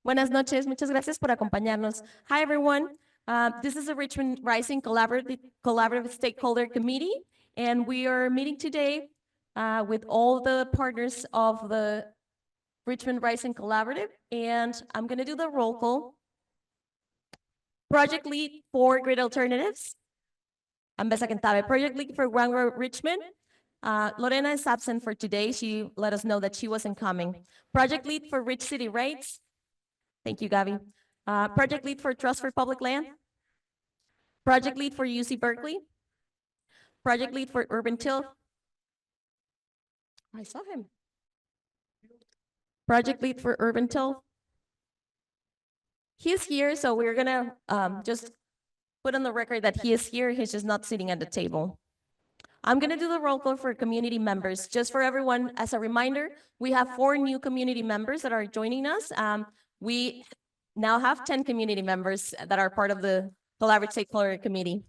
Buenas noches, muchas gracias por acompañarnos. Hi, everyone. This is the Richmond Rising Collaborative Stakeholder Committee, and we are meeting today with all the partners of the Richmond Rising Collaborative, and I'm going to do the roll call. Project Lead for Grid Alternatives, Ambesa Quintave. Project Lead for One Road Richmond, Lorena is absent for today. She let us know that she wasn't coming. Project Lead for Rich City Rates. Thank you, Gabi. Project Lead for Trust for Public Land. Project Lead for UC Berkeley. Project Lead for Urban Till. I saw him. Project Lead for Urban Till. He's here, so we're gonna just put on the record that he is here. He's just not sitting at the table. I'm gonna do the roll call for community members. Just for everyone, as a reminder, we have 4 new community members that are joining us. We now have 10 community members that are part of the Collaborative Stakeholder Committee.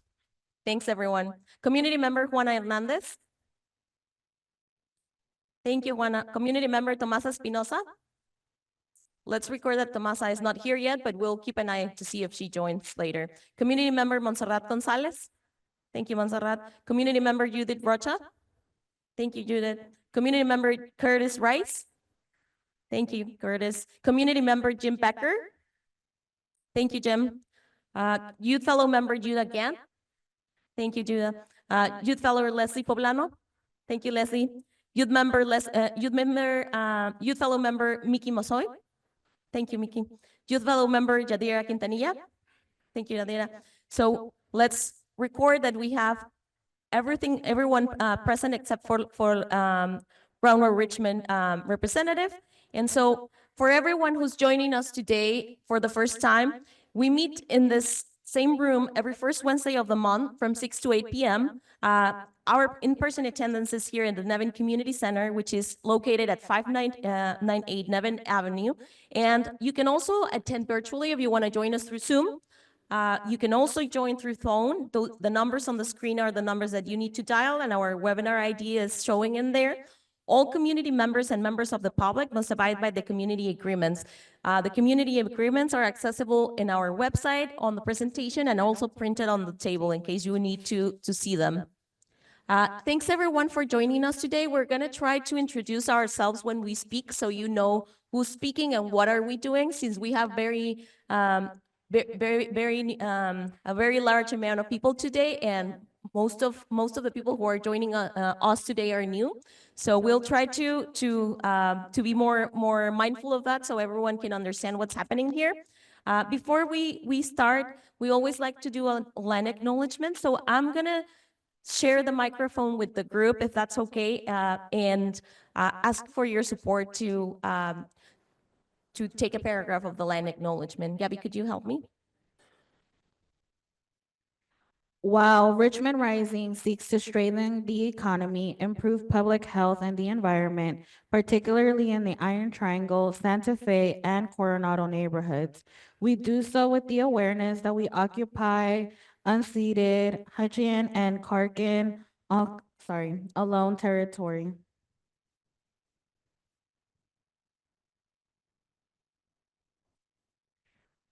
Thanks, everyone. Community member Juana Hernandez. Thank you, Juana. Community member Tomasa Espinosa. Let's record that Tomasa is not here yet, but we'll keep an eye to see if she joins later. Community member Montserrat Gonzalez. Thank you, Montserrat. Community member Judith Rocha. Thank you, Judith. Community member Curtis Rice. Thank you, Curtis. Community member Jim Becker. Thank you, Jim. Youth fellow member Judah Gant. Thank you, Judah. Youth fellow Leslie Poblano. Thank you, Leslie. Youth fellow member Miki Mosoy. Thank you, Miki. Youth fellow member Yadira Quintanilla. Thank you, Yadira. So let's record that we have everyone present except for Brownwell Richmond representative. And so for everyone who's joining us today for the first time, we meet in this same room every first Wednesday of the month from 6 to 8 p.m. Our in-person attendance is here in the Nevin Community Center, which is located at 5998 Nevin Avenue. And you can also attend virtually if you want to join us through Zoom. You can also join through phone. The numbers on the screen are the numbers that you need to dial, and our webinar ID is showing in there. All community members and members of the public must abide by the community agreements. The community agreements are accessible in our website on the presentation and also printed on the table in case you need to see them. Thanks everyone for joining us today. We're gonna try to introduce ourselves when we speak so you know who's speaking and what are we doing, since we have a very large amount of people today, and most of the people who are joining us today are new. So we'll try to be more mindful of that so everyone can understand what's happening here. Before we start, we always like to do a land acknowledgement. So I'm gonna share the microphone with the group, if that's okay, and ask for your support to take a paragraph of the land acknowledgement. Gabby, could you help me? While Richmond Rising seeks to strengthen the economy, improve public health and the environment, particularly in the Iron Triangle, Santa Fe, and Coronado neighborhoods, we do so with the awareness that we occupy unceded Hutchian and Karkin, alone territory.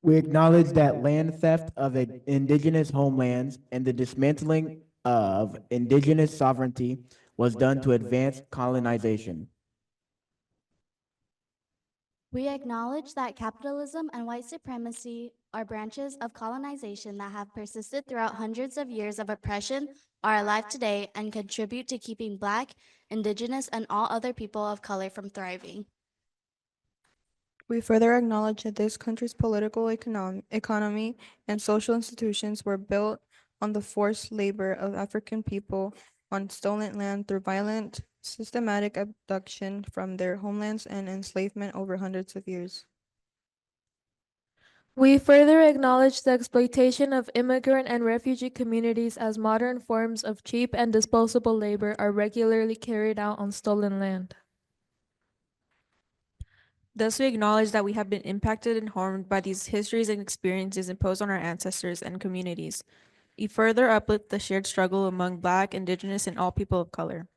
We acknowledge that land theft of indigenous homelands and the dismantling of indigenous sovereignty was done to advance colonization. We acknowledge that capitalism and white supremacy are branches of colonization that have persisted throughout hundreds of years of oppression, are alive today, and contribute to keeping Black, Indigenous, and all other people of color from thriving. We further acknowledge that this country's political economy and social institutions were built on the forced labor of African people on stolen land through violent, systematic abduction from their homelands and enslavement over hundreds of years. We further acknowledge the exploitation of immigrant and refugee communities as modern forms of cheap and disposable labor are regularly carried out on stolen land. Thus, we acknowledge that we have been impacted and harmed by these histories and experiences imposed on our ancestors and communities. We further uplift the shared struggle among Black, Indigenous, and all people of color.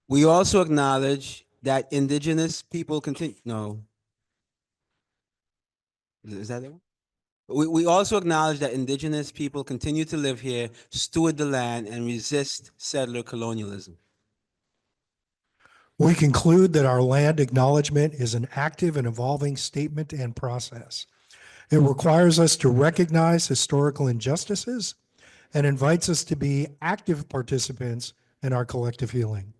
We also acknowledge that indigenous people continue, no. Is that it? We also acknowledge that indigenous people continue to live here, steward the land, and resist settler colonialism. We conclude that our land acknowledgement is an active and evolving statement and process. It requires us to recognize historical injustices and invites us to be active participants in our collective healing.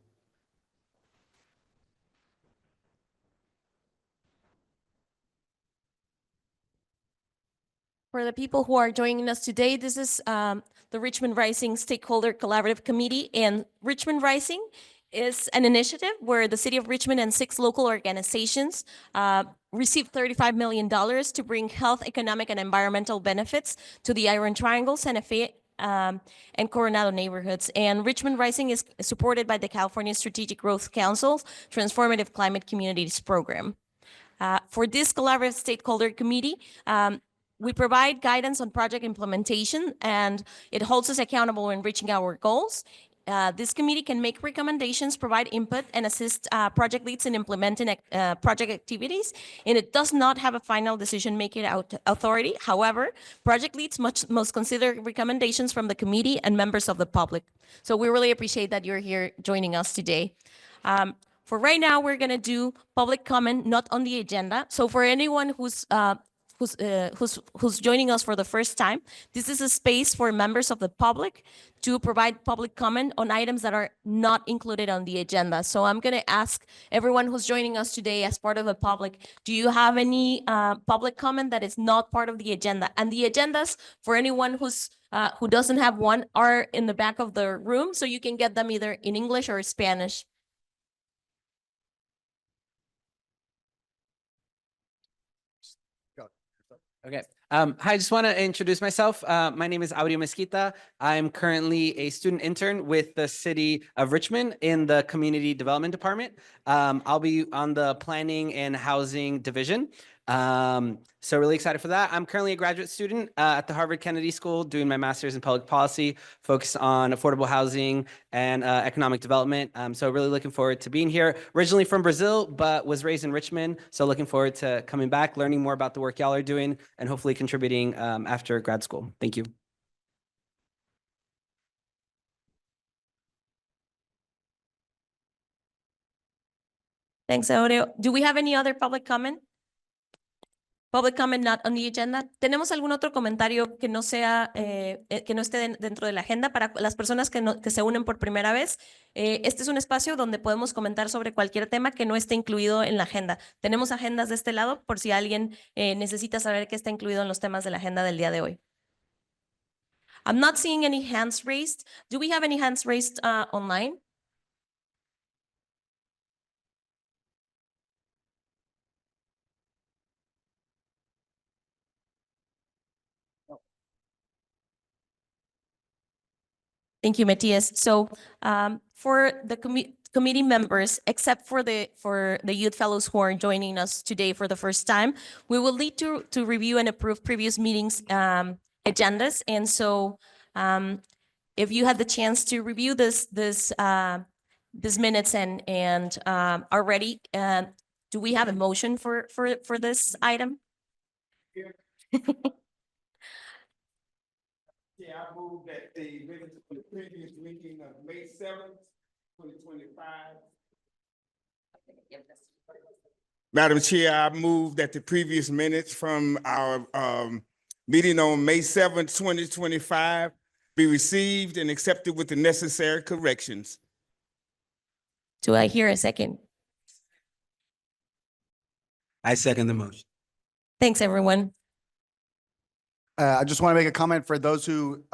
For the people who are joining us today, this is the Richmond Rising Stakeholder Collaborative Committee, and Richmond Rising is an initiative where the city of Richmond and 6 local organizations received $35 million to bring health, economic, and environmental benefits to the Iron Triangle, Santa Fe, and Coronado neighborhoods. And Richmond Rising is supported by the California Strategic Growth Council's Transformative Climate Communities Program. For this collaborative stakeholder committee, we provide guidance on project implementation, and it holds us accountable in reaching our goals. This committee can make recommendations, provide input, and assist project leads in implementing project activities, and it does not have a final decision-making authority. However, project leads must consider recommendations from the committee and members of the public. So we really appreciate that you're here joining us today. For right now, we're going to do public comment, not on the agenda. So for anyone who's joining us for the first time, this is a space for members of the public to provide public comment on items that are not included on the agenda. So I'm going to ask everyone who's joining us today as part of the public, do you have any public comment that is not part of the agenda? And the agendas, for anyone who doesn't have one, are in the back of the room, so you can get them either in English or Spanish. Okay. Hi, I just want to introduce myself. My name is Audio Mesquita. I'm currently a student intern with the city of Richmond in the community development department. I'll be on the planning and housing division. So really excited for that. I'm currently a graduate student at the Harvard Kennedy School doing my master's in public policy, focused on affordable housing and economic development. So really looking forward to being here. Originally from Brazil, but was raised in Richmond. So looking forward to coming back, learning more about the work y'all are doing, and hopefully contributing after grad school. Thank you. Thanks, Aureo. Do we have any other public comment? Public comment not on the agenda. ¿Tenemos algún otro comentario que no sea, que no esté dentro de la agenda para las personas que se unen por primera vez? Este es un espacio donde podemos comentar sobre cualquier tema que no esté incluido en la agenda. Tenemos agendas de este lado por si alguien necesita saber qué está incluido en los temas de la agenda del día de hoy. I'm not seeing any hands raised. Do we have any hands raised online? Thank you, Matthias. So for the committee members, except for the youth fellows who are joining us today for the first time, we will need to review and approve previous meetings agendas. And so if you had the chance to review this minutes and are ready, do we have a motion for this item? Yeah, I move that the minutes of the previous meeting of May 7th, 2025. Madam Chair, I move that the previous minutes from our meeting on May 7th, 2025 be received and accepted with the necessary corrections. Do I hear a second? I second the motion. Thanks, everyone. I just want to make a comment for those who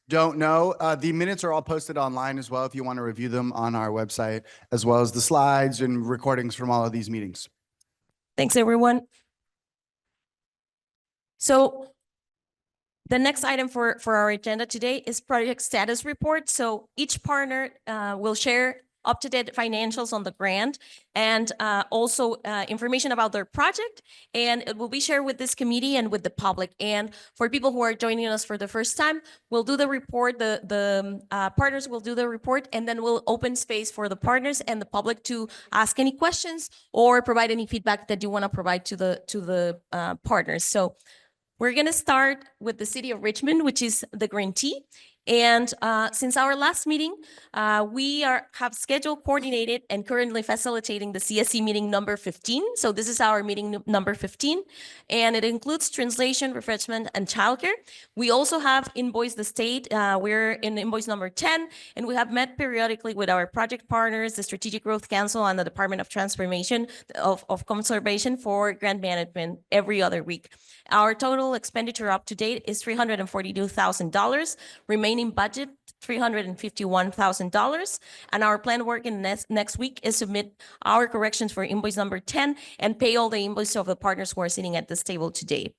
don't know. The minutes are all posted online as well if you want to review them on our website, as well as the slides and recordings from all of these meetings. Thanks, everyone. So the next item for our agenda today is project status report. So each partner will share up-to-date financials on the grant and also information about their project. And it will be shared with this committee and with the public. And for people who are joining us for the first time, we'll do the report, the partners will do the report, and then we'll open space for the partners and the public to ask any questions or provide any feedback that you want to provide to the partners. So we're going to start with the city of Richmond, which is the grantee. And since our last meeting, we have scheduled, coordinated, and currently facilitating the CSC meeting number 15. So this is our meeting number 15, and it includes translation, refreshment, and childcare. We also have invoiced the state. We're in invoice number 10, and we have met periodically with our project partners, the Strategic Growth Council, and the Department of Transformation of Conservation for grant management every other week. Our total expenditure up to date is $342,000. Remaining budget, $351,000. And our planned work in next week is submit our corrections for invoice number 10 and pay all the invoices of the partners who are sitting at this table today.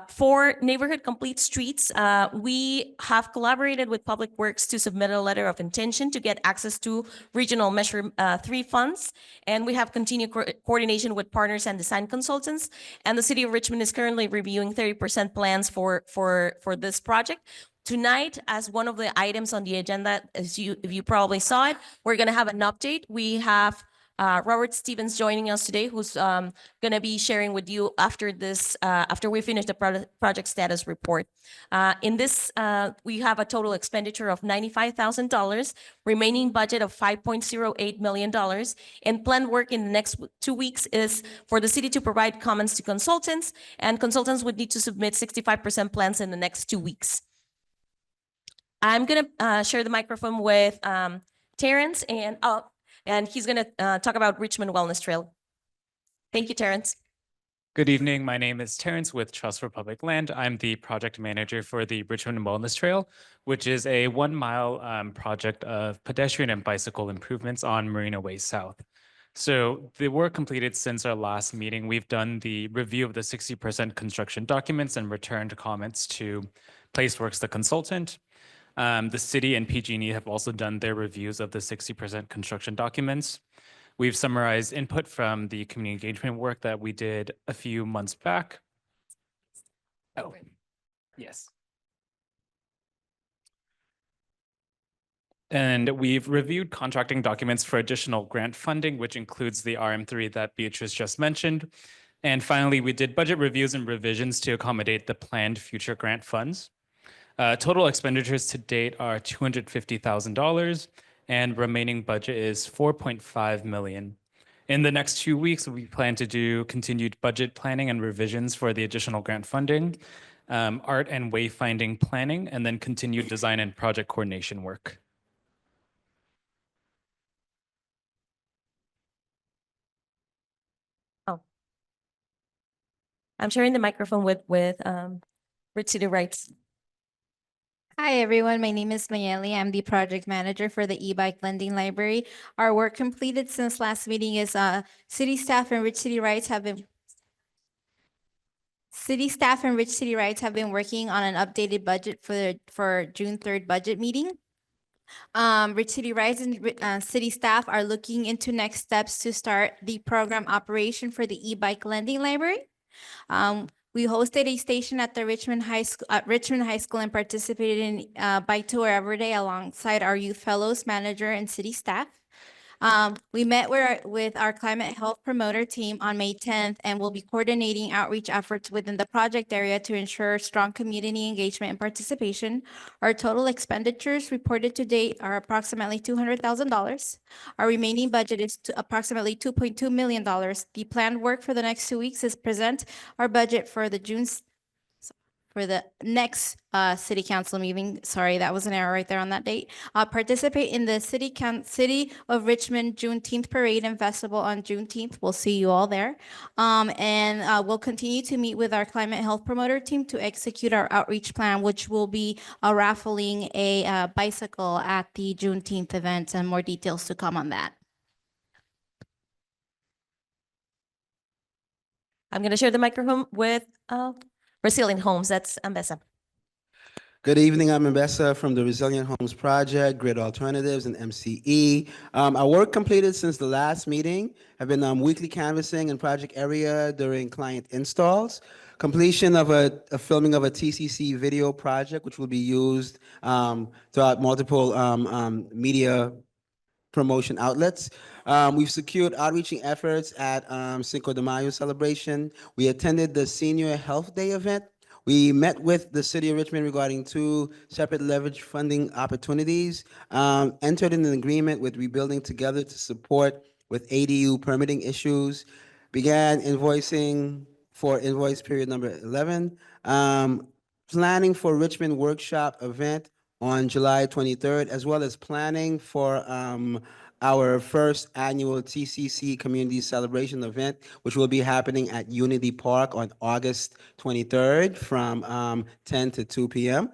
For Neighborhood Complete Streets, we have collaborated with Public Works to submit a letter of intention to get access to Regional Measure 3 funds. And we have continued coordination with partners and design consultants. And the City of Richmond is currently reviewing 30% plans for this project. Tonight, as one of the items on the agenda, if you probably saw it, we're going to have an update. We have Robert Stevens joining us today, who's going to be sharing with you after this, after we finish the project status report. In this, we have a total expenditure of $95,000, remaining budget of $5.08 million, and planned work in the next 2 weeks is for the city to provide comments to consultants, and consultants would need to submit 65% plans in the next 2 weeks. I'm going to share the microphone with Terrence, and he's going to talk about Richmond Wellness Trail. Thank you, Terrence. Good evening. My name is Terrence with Trust for Public Land. I'm the project manager for the Richmond Wellness Trail, which is a 1-mile project of pedestrian and bicycle improvements on Marina Way South. So the work completed since our last meeting, we've done the review of the 60% construction documents and returned comments to Placeworks, the consultant. The city and PG&E have also done their reviews of the 60% construction documents. We've summarized input from the community engagement work that we did a few months back. Oh, yes. And we've reviewed contracting documents for additional grant funding, which includes the RM3 that Beatrice just mentioned. And finally, we did budget reviews and revisions to accommodate the planned future grant funds. Total expenditures to date are $250,000, and remaining budget is $4.5 million. In the next 2 weeks, we plan to do continued budget planning and revisions for the additional grant funding, art and wayfinding planning, and then continued design and project coordination work. Oh, I'm sharing the microphone with Rich City Rights. Hi, everyone. My name is Mayeli. I'm the project manager for the e-bike lending library. Our work completed since last meeting is city staff and Rich City Rights have been working on an updated budget for June 3rd budget meeting. Rich City Rights and city staff are looking into next steps to start the program operation for the e-bike lending library. We hosted a station at the Richmond High School and participated in Bike Tour Every Day alongside our youth fellows, manager, and city staff. We met with our climate health promoter team on May 10th and will be coordinating outreach efforts within the project area to ensure strong community engagement and participation. Our total expenditures reported to date are approximately $200,000. Our remaining budget is approximately $2.2 million. The planned work for the next 2 weeks is present our budget for the next city council meeting. Sorry, that was an error right there on that date. Participate in the City of Richmond Juneteenth Parade and Festival on Juneteenth. We'll see you all there. And we'll continue to meet with our climate health promoter team to execute our outreach plan, which will be raffling a bicycle at the Juneteenth event, and more details to come on that. I'm going to share the microphone with Resilient Homes. That's Ambessa. Good evening. I'm Mbessa from the Resilient Homes Project, Grid Alternatives, and MCE. Our work completed since the last meeting have been weekly canvassing in project area during client installs, completion of a filming of a TCC video project, which will be used throughout multiple media promotion outlets. We've secured outreaching efforts at Cinco de Mayo celebration. We attended the Senior Health Day event. We met with the City of Richmond regarding 2 separate leverage funding opportunities, entered in an agreement with Rebuilding Together to support with ADU permitting issues, began invoicing for invoice period number 11, planning for Richmond workshop event on July 23rd, as well as planning for our first annual TCC Community Celebration event, which will be happening at Unity Park on August 23rd from 10 to 2 p.m.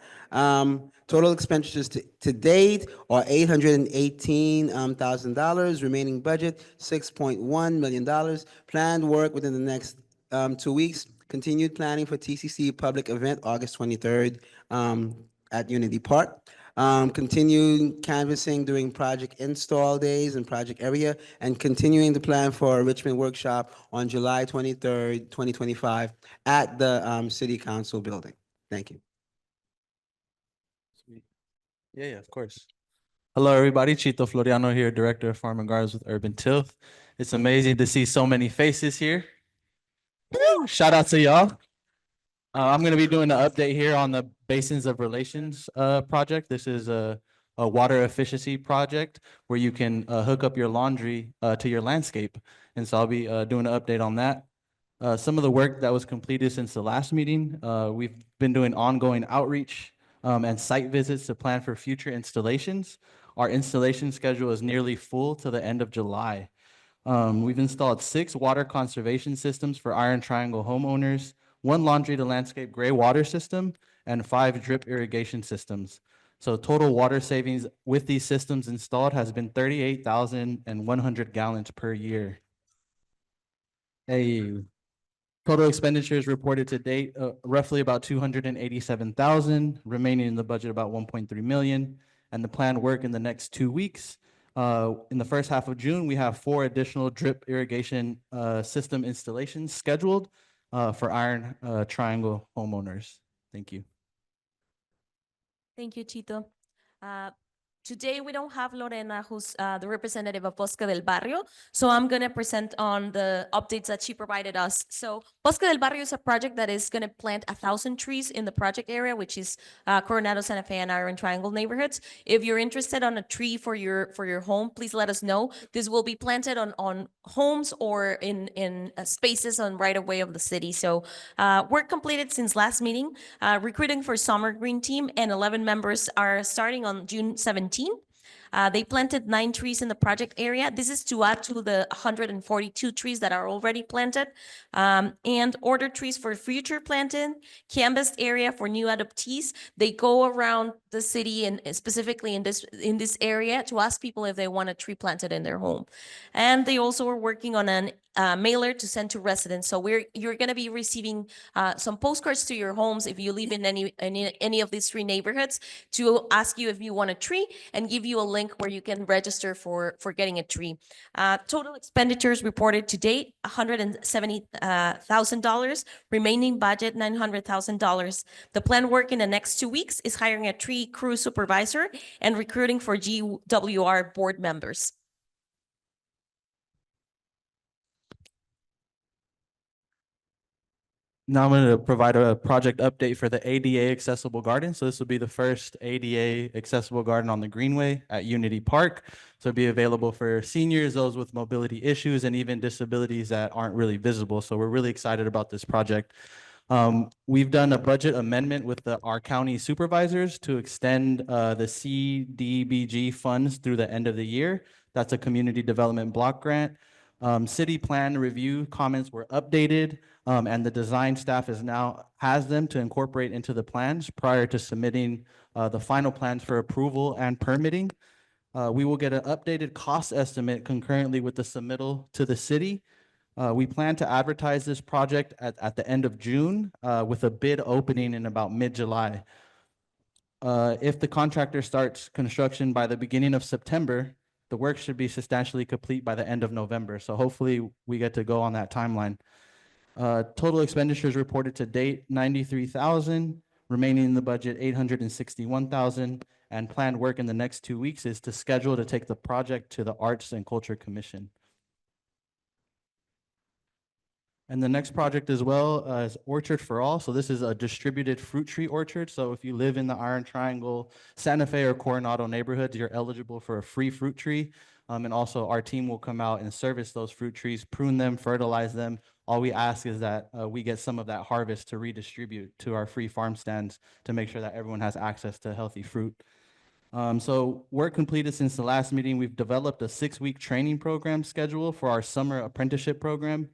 Total expenditures to date are $818,000. Remaining budget, $6.1 million. Planned work within the next 2 weeks. Continued planning for TCC public event, August 23rd at Unity Park. Continuing canvassing during project install days and project area, and continuing to plan for a Richmond workshop on July 23rd, 2025 at the City Council building. Thank you. Yeah, of course. Hello, everybody. Chito Floriano here, Director of Farm and Gardens with Urban Tilth. It's amazing to see so many faces here. Woo! Shout out to y'all. I'm going to be doing an update here on the Basins of Relations project. This is a water efficiency project where you can hook up your laundry to your landscape. And so I'll be doing an update on that. Some of the work that was completed since the last meeting, we've been doing ongoing outreach and site visits to plan for future installations. Our installation schedule is nearly full to the end of July. We've installed 6 water conservation systems for Iron Triangle homeowners, 1 laundry to landscape gray water system, and 5 drip irrigation systems. So total water savings with these systems installed has been 38,100 gallons per year. Total expenditures reported to date, roughly about 287,000, remaining in the budget about 1.3 million, and the planned work in the next 2 weeks. In the first half of June, we have 4 additional drip irrigation system installations scheduled for Iron Triangle homeowners. Thank you. Thank you, Chito. Today, we don't have Lorena, who's the representative of Bosque del Barrio, so I'm going to present on the updates that she provided us. So Bosque del Barrio is a project that is going to plant 1,000 trees in the project area, which is Coronado, Santa Fe, and Iron Triangle neighborhoods. If you're interested on a tree for your home, please let us know. This will be planted on homes or in spaces on right-of-way of the city. So work completed since last meeting. Recruiting for Summer Green Team and 11 members are starting on June 17th. They planted 9 trees in the project area. This is to add to the 142 trees that are already planted, and order trees for future planting, canvassed area for new adoptees. They go around the city and specifically in this area to ask people if they want a tree planted in their home. And they also are working on an mailer to send to residents. So you're going to be receiving some postcards to your homes if you live in any of these 3 neighborhoods to ask you if you want a tree and give you a link where you can register for getting a tree. Total expenditures reported to date, $170,000. Remaining budget, $900,000. The planned work in the next 2 weeks is hiring a tree crew supervisor and recruiting for GWR board members. Now I'm going to provide a project update for the ADA accessible garden. So this will be the first ADA accessible garden on the Greenway at Unity Park. So it'll be available for seniors, those with mobility issues, and even disabilities that aren't really visible. So we're really excited about this project. We've done a budget amendment with our county supervisors to extend the CDBG funds through the end of the year. That's a community development block grant. City plan review comments were updated, and the design staff has them to incorporate into the plans prior to submitting the final plans for approval and permitting. We will get an updated cost estimate concurrently with the submittal to the city. We plan to advertise this project at the end of June with a bid opening in about mid-July. If the contractor starts construction by the beginning of September, the work should be substantially complete by the end of November. So hopefully we get to go on that timeline. Total expenditures reported to date, 93,000, remaining in the budget, 861,000, and planned work in the next 2 weeks is to schedule to take the project to the Arts and Culture Commission. And the next project as well is Orchard for All. So this is a distributed fruit tree orchard. So if you live in the Iron Triangle, Santa Fe, or Coronado neighborhoods, you're eligible for a free fruit tree. And also our team will come out and service those fruit trees, prune them, fertilize them. All we ask is that we get some of that harvest to redistribute to our free farm stands to make sure that everyone has access to healthy fruit. So work completed since the last meeting. We've developed a 6-week training program schedule for our summer apprenticeship program.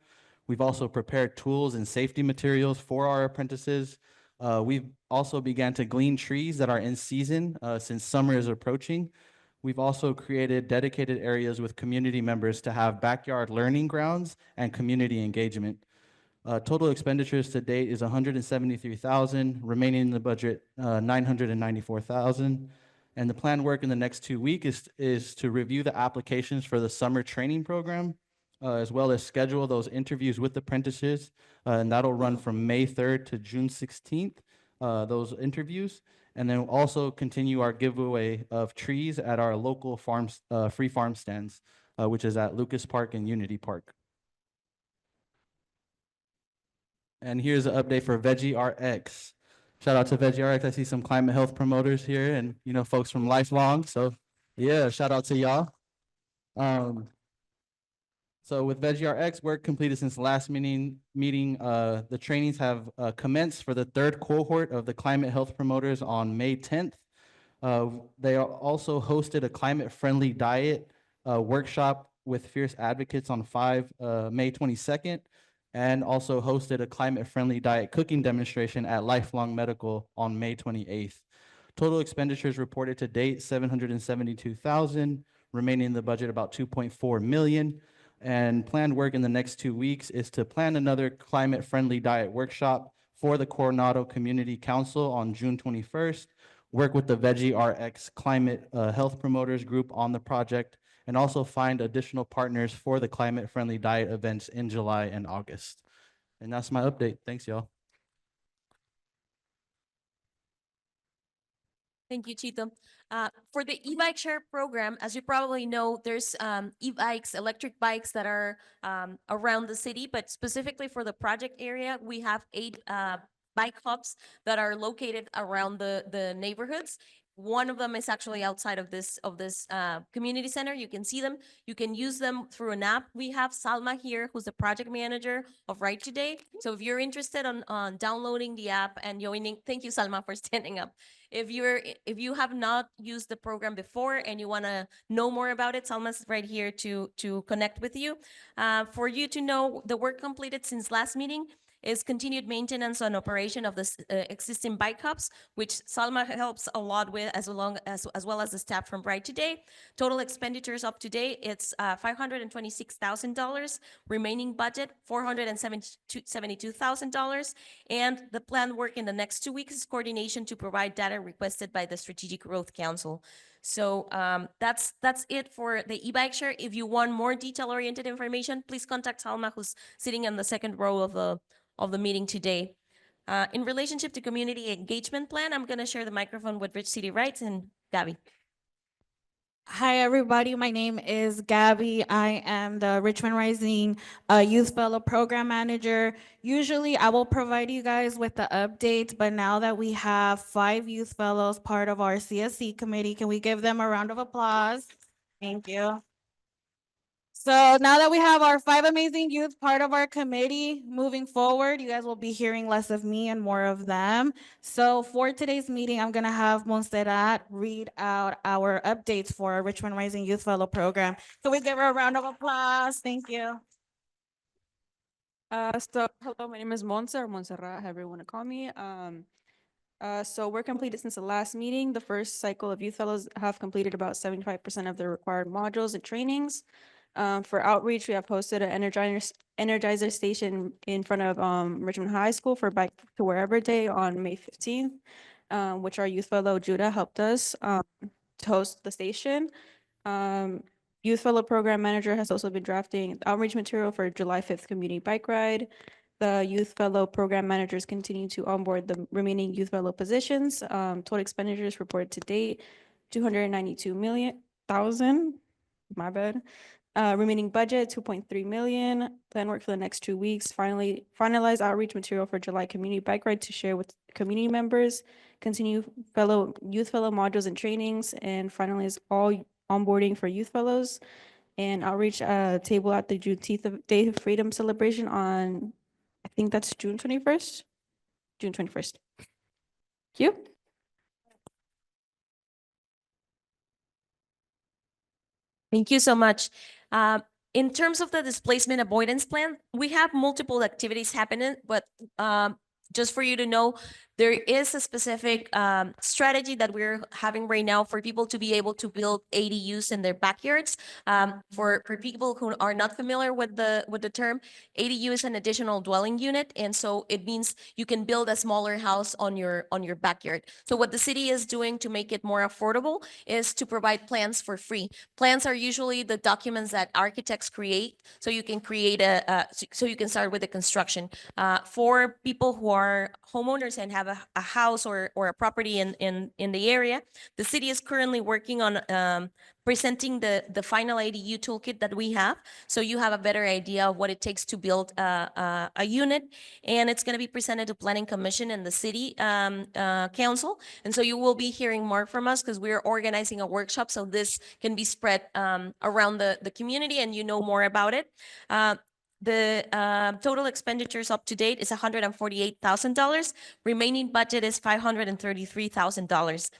We've also prepared tools and safety materials for our apprentices. We've also began to glean trees that are in season since summer is approaching. We've also created dedicated areas with community members to have backyard learning grounds and community engagement. Total expenditures to date is 173,000, remaining in the budget 994,000. And the planned work in the next 2 weeks is to review the applications for the summer training program, as well as schedule those interviews with apprentices. And that'll run from May 3rd to June 16th, those interviews. And then we'll also continue our giveaway of trees at our local farms, free farm stands, which is at Lucas Park and Unity Park. And here's an update for Veggie RX. Shout out to Veggie RX. I see some climate health promoters here and, you know, folks from Lifelong. So yeah, shout out to y'all. So with Veggie RX, work completed since the last meeting. The trainings have commenced for the 3rd cohort of the climate health promoters on May 10th. They also hosted a climate-friendly diet workshop with fierce advocates on May 22nd, and also hosted a climate-friendly diet cooking demonstration at Lifelong Medical on May 28th. Total expenditures reported to date, 772,000, remaining in the budget about 2.4 million. And planned work in the next 2 weeks is to plan another climate-friendly diet workshop for the Coronado Community Council on June 21st, work with the Veggie RX Climate Health Promoters Group on the project, and also find additional partners for the climate-friendly diet events in July and August. And that's my update. Thanks, y'all. Thank you, Chito. For the e-bike share program, as you probably know, there's e-bikes, electric bikes that are around the city, but specifically for the project area, we have 8 bike hubs that are located around the neighborhoods. One of them is actually outside of this community center. You can see them. You can use them through an app. We have Salma here, who's the project manager of Ride Today. So if you're interested on downloading the app and joining, thank you, Salma, for standing up. If you have not used the program before and you want to know more about it, Salma's right here to connect with you. For you to know, the work completed since last meeting is continued maintenance and operation of the existing bike hubs, which Salma helps a lot with, as well as the staff from Bright Today. Total expenditures up to date, it's $526,000. Remaining budget, $472,000. And the planned work in the next 2 weeks is coordination to provide data requested by the Strategic Growth Council. So that's it for the e-bike share. If you want more detail-oriented information, please contact Salma, who's sitting in the second row of the meeting today. In relationship to community engagement plan, I'm going to share the microphone with Rich City Rights and Gabby. Hi, everybody. My name is Gabby. I am the Richmond Rising Youth Fellow Program Manager. Usually, I will provide you guys with the updates, but now that we have 5 Youth Fellows part of our CSC committee, can we give them a round of applause? Thank you. So now that we have our 5 amazing youth part of our committee, moving forward, you guys will be hearing less of me and more of them. So for today's meeting, I'm gonna have Montserrat read out our updates for our Richmond Rising Youth Fellow Program. So we give her a round of applause. Thank you. Hello, my name is Montserrat, however you want to call me. So we're completed since the last meeting. The first cycle of youth fellows have completed about 75% of the required modules and trainings. For outreach, we have hosted an Energizer station in front of Richmond High School for Bike to Wherever Day on May 15th. which our youth fellow Judah helped us to host the station. Youth Fellow Program Manager has also been drafting outreach material for July 5th community bike ride. The Youth Fellow Program Managers continue to onboard the remaining Youth Fellow positions. Total expenditures reported to date, 292,000,000, my bad. Remaining budget, 2.3 million. Plan work for the next 2 weeks. Finally, finalize outreach material for July community bike ride to share with community members. Continue youth fellow modules and trainings, and finalize all onboarding for youth fellows. And outreach table at the Juneteenth Day of Freedom celebration on, I think that's June 21st. June 21st. Thank you. Thank you so much. In terms of the displacement avoidance plan, we have multiple activities happening, but just for you to know, there is a specific strategy that we're having right now for people to be able to build ADUs in their backyards. For people who are not familiar with the term, ADU is an additional dwelling unit, and so it means you can build a smaller house on your backyard. So what the city is doing to make it more affordable is to provide plans for free. Plans are usually the documents that architects create, so you can create so you can start with the construction. For people who are homeowners and have a house or a property in the area, the city is currently working on presenting the final ADU toolkit that we have, so you have a better idea of what it takes to build a unit, and it's going to be presented to Planning Commission and the City Council, and so you will be hearing more from us because we're organizing a workshop so this can be spread around the community and you know more about it. The total expenditures up to date is $148,000. Remaining budget is $533,000.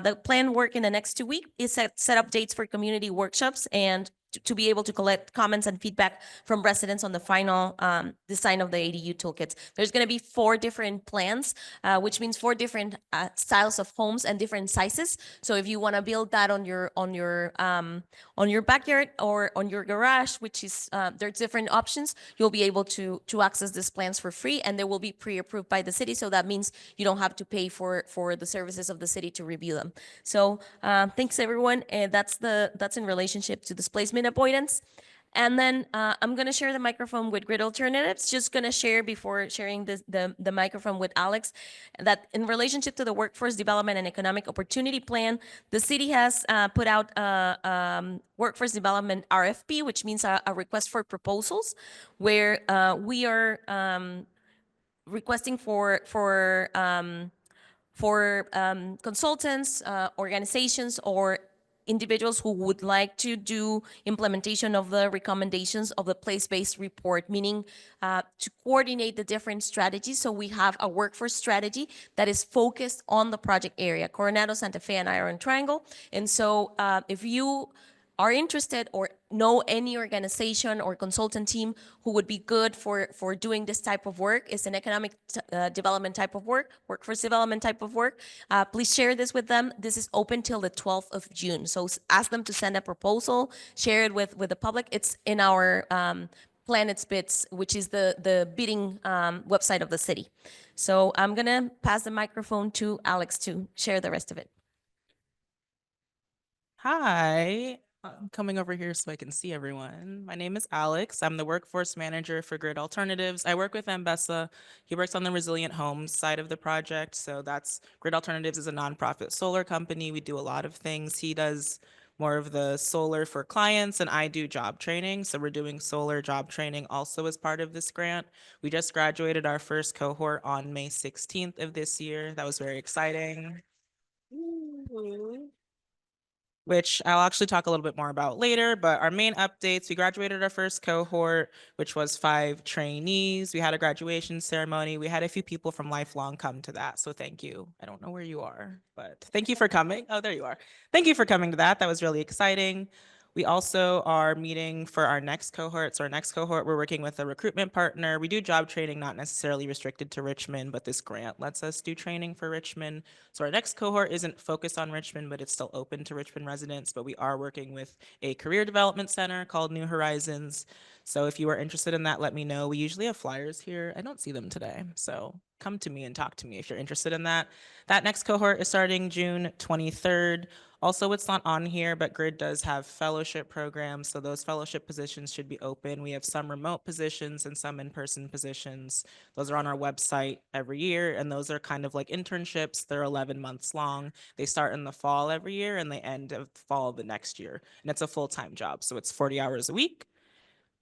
The planned work in the next 2 weeks is set up dates for community workshops and to be able to collect comments and feedback from residents on the final design of the ADU toolkits. There's going to be 4 different plans, which means 4 different styles of homes and different sizes. So if you want to build that on your backyard or on your garage, which is there's different options, you'll be able to access these plans for free, and they will be pre-approved by the city. So that means you don't have to pay for the services of the city to review them. So thanks everyone, and that's in relationship to displacement avoidance. And then I'm going to share the microphone with Grid Alternatives. Just going to share before sharing the microphone with Alex that in relationship to the Workforce Development and Economic Opportunity Plan, the city has put out a Workforce Development RFP, which means a request for proposals, where we are requesting for consultants, organizations, or individuals who would like to do implementation of the recommendations of the place-based report, meaning to coordinate the different strategies. So we have a workforce strategy that is focused on the project area, Coronado, Santa Fe, and Iron Triangle. And so if you are interested or know any organization or consultant team who would be good for doing this type of work, it's an economic development type of work, workforce development type of work, please share this with them. This is open till the 12th of June. So ask them to send a proposal, share it with the public. It's in our Planet's Bids, which is the bidding website of the city. So I'm gonna pass the microphone to Alex to share the rest of it. Hi, I'm coming over here so I can see everyone. My name is Alex. I'm the workforce manager for Grid Alternatives. I work with Ambessa. He works on the resilient homes side of the project. So that's Grid Alternatives is a nonprofit solar company. We do a lot of things. He does more of the solar for clients and I do job training. So we're doing solar job training also as part of this grant. We just graduated our first cohort on May 16th of this year. That was very exciting. Which I'll actually talk a little bit more about later, but our main updates, we graduated our first cohort, which was 5 trainees. We had a graduation ceremony. We had a few people from Lifelong come to that, so thank you. I don't know where you are, but thank you for coming. Oh, there you are. Thank you for coming to that. That was really exciting. We also are meeting for our next cohort. So our next cohort, we're working with a recruitment partner. We do job training, not necessarily restricted to Richmond, but this grant lets us do training for Richmond. So our next cohort isn't focused on Richmond, but it's still open to Richmond residents. But we are working with a career development center called New Horizons. So if you are interested in that, let me know. We usually have flyers here. I don't see them today. So come to me and talk to me if you're interested in that. That next cohort is starting June 23rd. Also, it's not on here, but Grid does have fellowship programs, so those fellowship positions should be open. We have some remote positions and some in-person positions. Those are on our website every year, and those are kind of like internships. They're 11 months long. They start in the fall every year, and they end of the fall of the next year. And it's a full-time job, so it's 40 hours a week.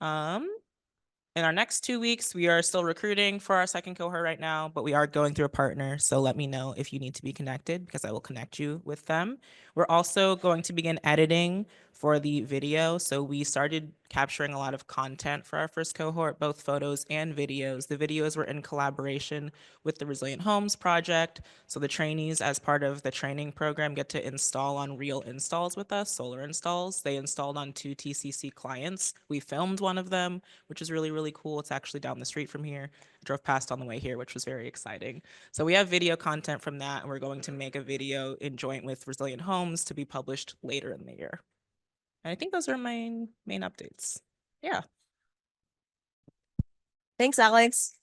In our next 2 weeks, we are still recruiting for our second cohort right now, but we are going through a partner. So let me know if you need to be connected because I will connect you with them. We're also going to begin editing for the video. So we started capturing a lot of content for our first cohort, both photos and videos. The videos were in collaboration with the Resilient Homes Project. So the trainees, as part of the training program, get to install on real installs with us, solar installs. They installed on 2 TCC clients. We filmed one of them, which is really, really cool. It's actually down the street from here. I drove past on the way here, which was very exciting. So we have video content from that, and we're going to make a video in joint with Resilient Homes to be published later in the year. And I think those are my main updates. Yeah. Thanks, Alex.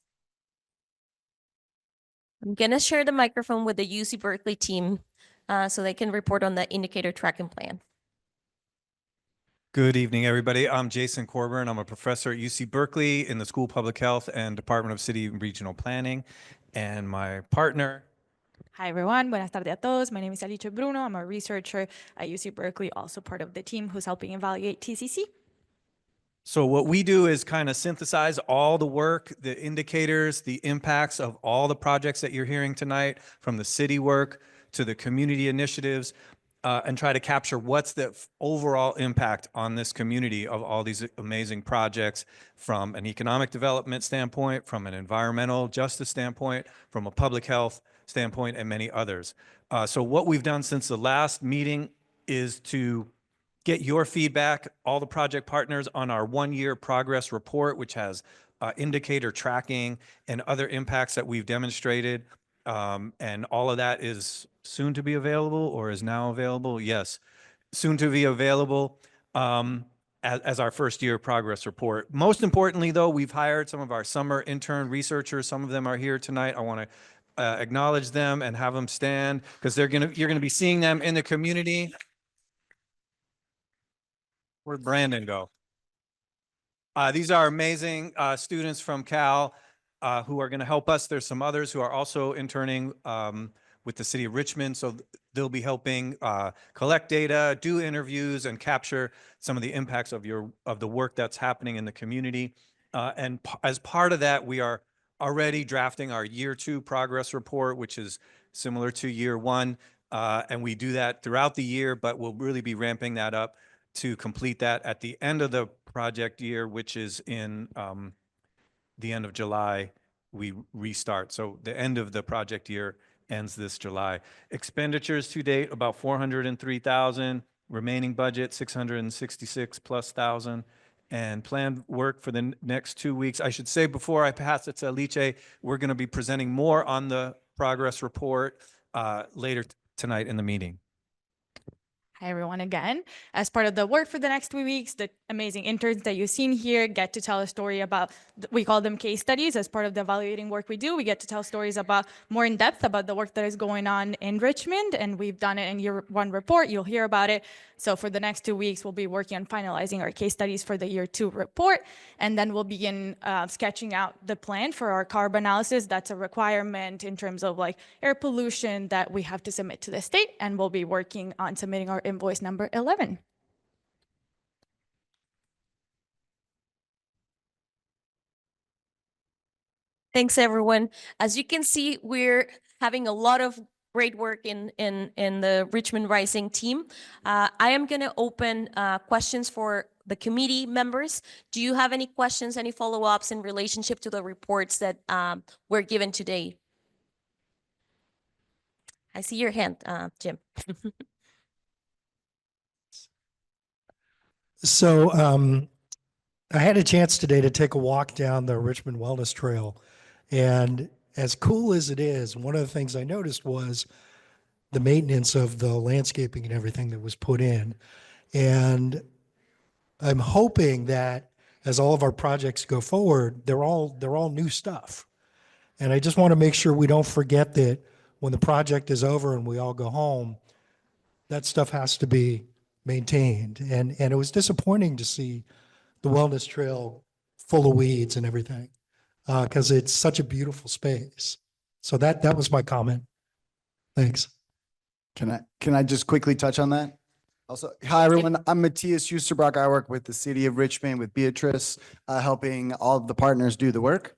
I'm gonna share the microphone with the UC Berkeley team so they can report on the indicator tracking plan. Good evening, everybody. I'm Jason Corburn. I'm a professor at UC Berkeley in the School of Public Health and Department of City and Regional Planning. And my partner. Hi, everyone. Buenas tardes a todos. My name is Alicia Bruno. I'm a researcher at UC Berkeley, also part of the team who's helping evaluate TCC. So what we do is kind of synthesize all the work, the indicators, the impacts of all the projects that you're hearing tonight, from the city work to the community initiatives, and try to capture what's the overall impact on this community of all these amazing projects from an economic development standpoint, from an environmental justice standpoint, from a public health standpoint, and many others. So what we've done since the last meeting is to get your feedback, all the project partners, on our one-year progress report, which has indicator tracking and other impacts that we've demonstrated. And all of that is soon to be available, or is now available? Yes, soon to be available as our first year progress report. Most importantly, though, we've hired some of our summer intern researchers. Some of them are here tonight. I want to acknowledge them and have them stand because you're gonna be seeing them in the community. Where'd Brandon go? These are amazing students from Cal who are going to help us. There's some others who are also interning with the city of Richmond, so they'll be helping collect data, do interviews, and capture some of the impacts of the work that's happening in the community. And as part of that, we are already drafting our year 2 progress report, which is similar to year 1. And we do that throughout the year, but we'll really be ramping that up to complete that at the end of the project year, which is in the end of July, we restart. So the end of the project year ends this July. Expenditures to date, about 403,000. Remaining budget, 666 plus thousand. And planned work for the next 2 weeks. I should say before I pass it to Alice, we're going to be presenting more on the progress report later tonight in the meeting. Hi, everyone, again. As part of the work for the next 2 weeks, the amazing interns that you've seen here get to tell a story about, we call them case studies. As part of the evaluating work we do, we get to tell stories about more in depth about the work that is going on in Richmond, and we've done it in year 1 report. You'll hear about it. So for the next 2 weeks, we'll be working on finalizing our case studies for the year 2 report, and then we'll begin sketching out the plan for our CARB analysis. That's a requirement in terms of like air pollution that we have to submit to the state, and we'll be working on submitting our invoice number 11. Thanks, everyone. As you can see, we're having a lot of great work in the Richmond Rising team. I am going to open questions for the committee members. Do you have any questions, any follow-ups in relationship to the reports that were given today? I see your hand, Jim. So I had a chance today to take a walk down the Richmond Wellness Trail. And as cool as it is, one of the things I noticed was the maintenance of the landscaping and everything that was put in. And I'm hoping that as all of our projects go forward, they're all new stuff. And I just want to make sure we don't forget that when the project is over and we all go home, that stuff has to be maintained. And it was disappointing to see the wellness trail full of weeds and everything, because it's such a beautiful space. So that was my comment. Thanks. Can I just quickly touch on that? Also, hi, everyone. I'm Matthias Eusterbrock. I work with the city of Richmond with Beatrice, helping all of the partners do the work.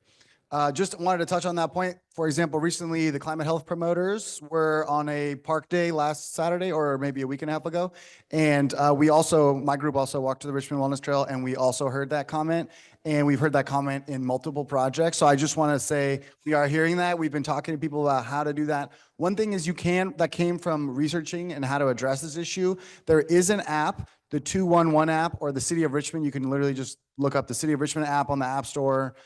Just wanted to touch on that point. For example, recently the climate health promoters were on a park day last Saturday or maybe a week and a half ago. And my group also walked to the Richmond Wellness Trail, and we also heard that comment. And we've heard that comment in multiple projects. So I just want to say we are hearing that. We've been talking to people about how to do that. One thing is that came from researching and how to address this issue. There is an app, the 211 app, or the City of Richmond. You can literally just look up the City of Richmond app on the App Store.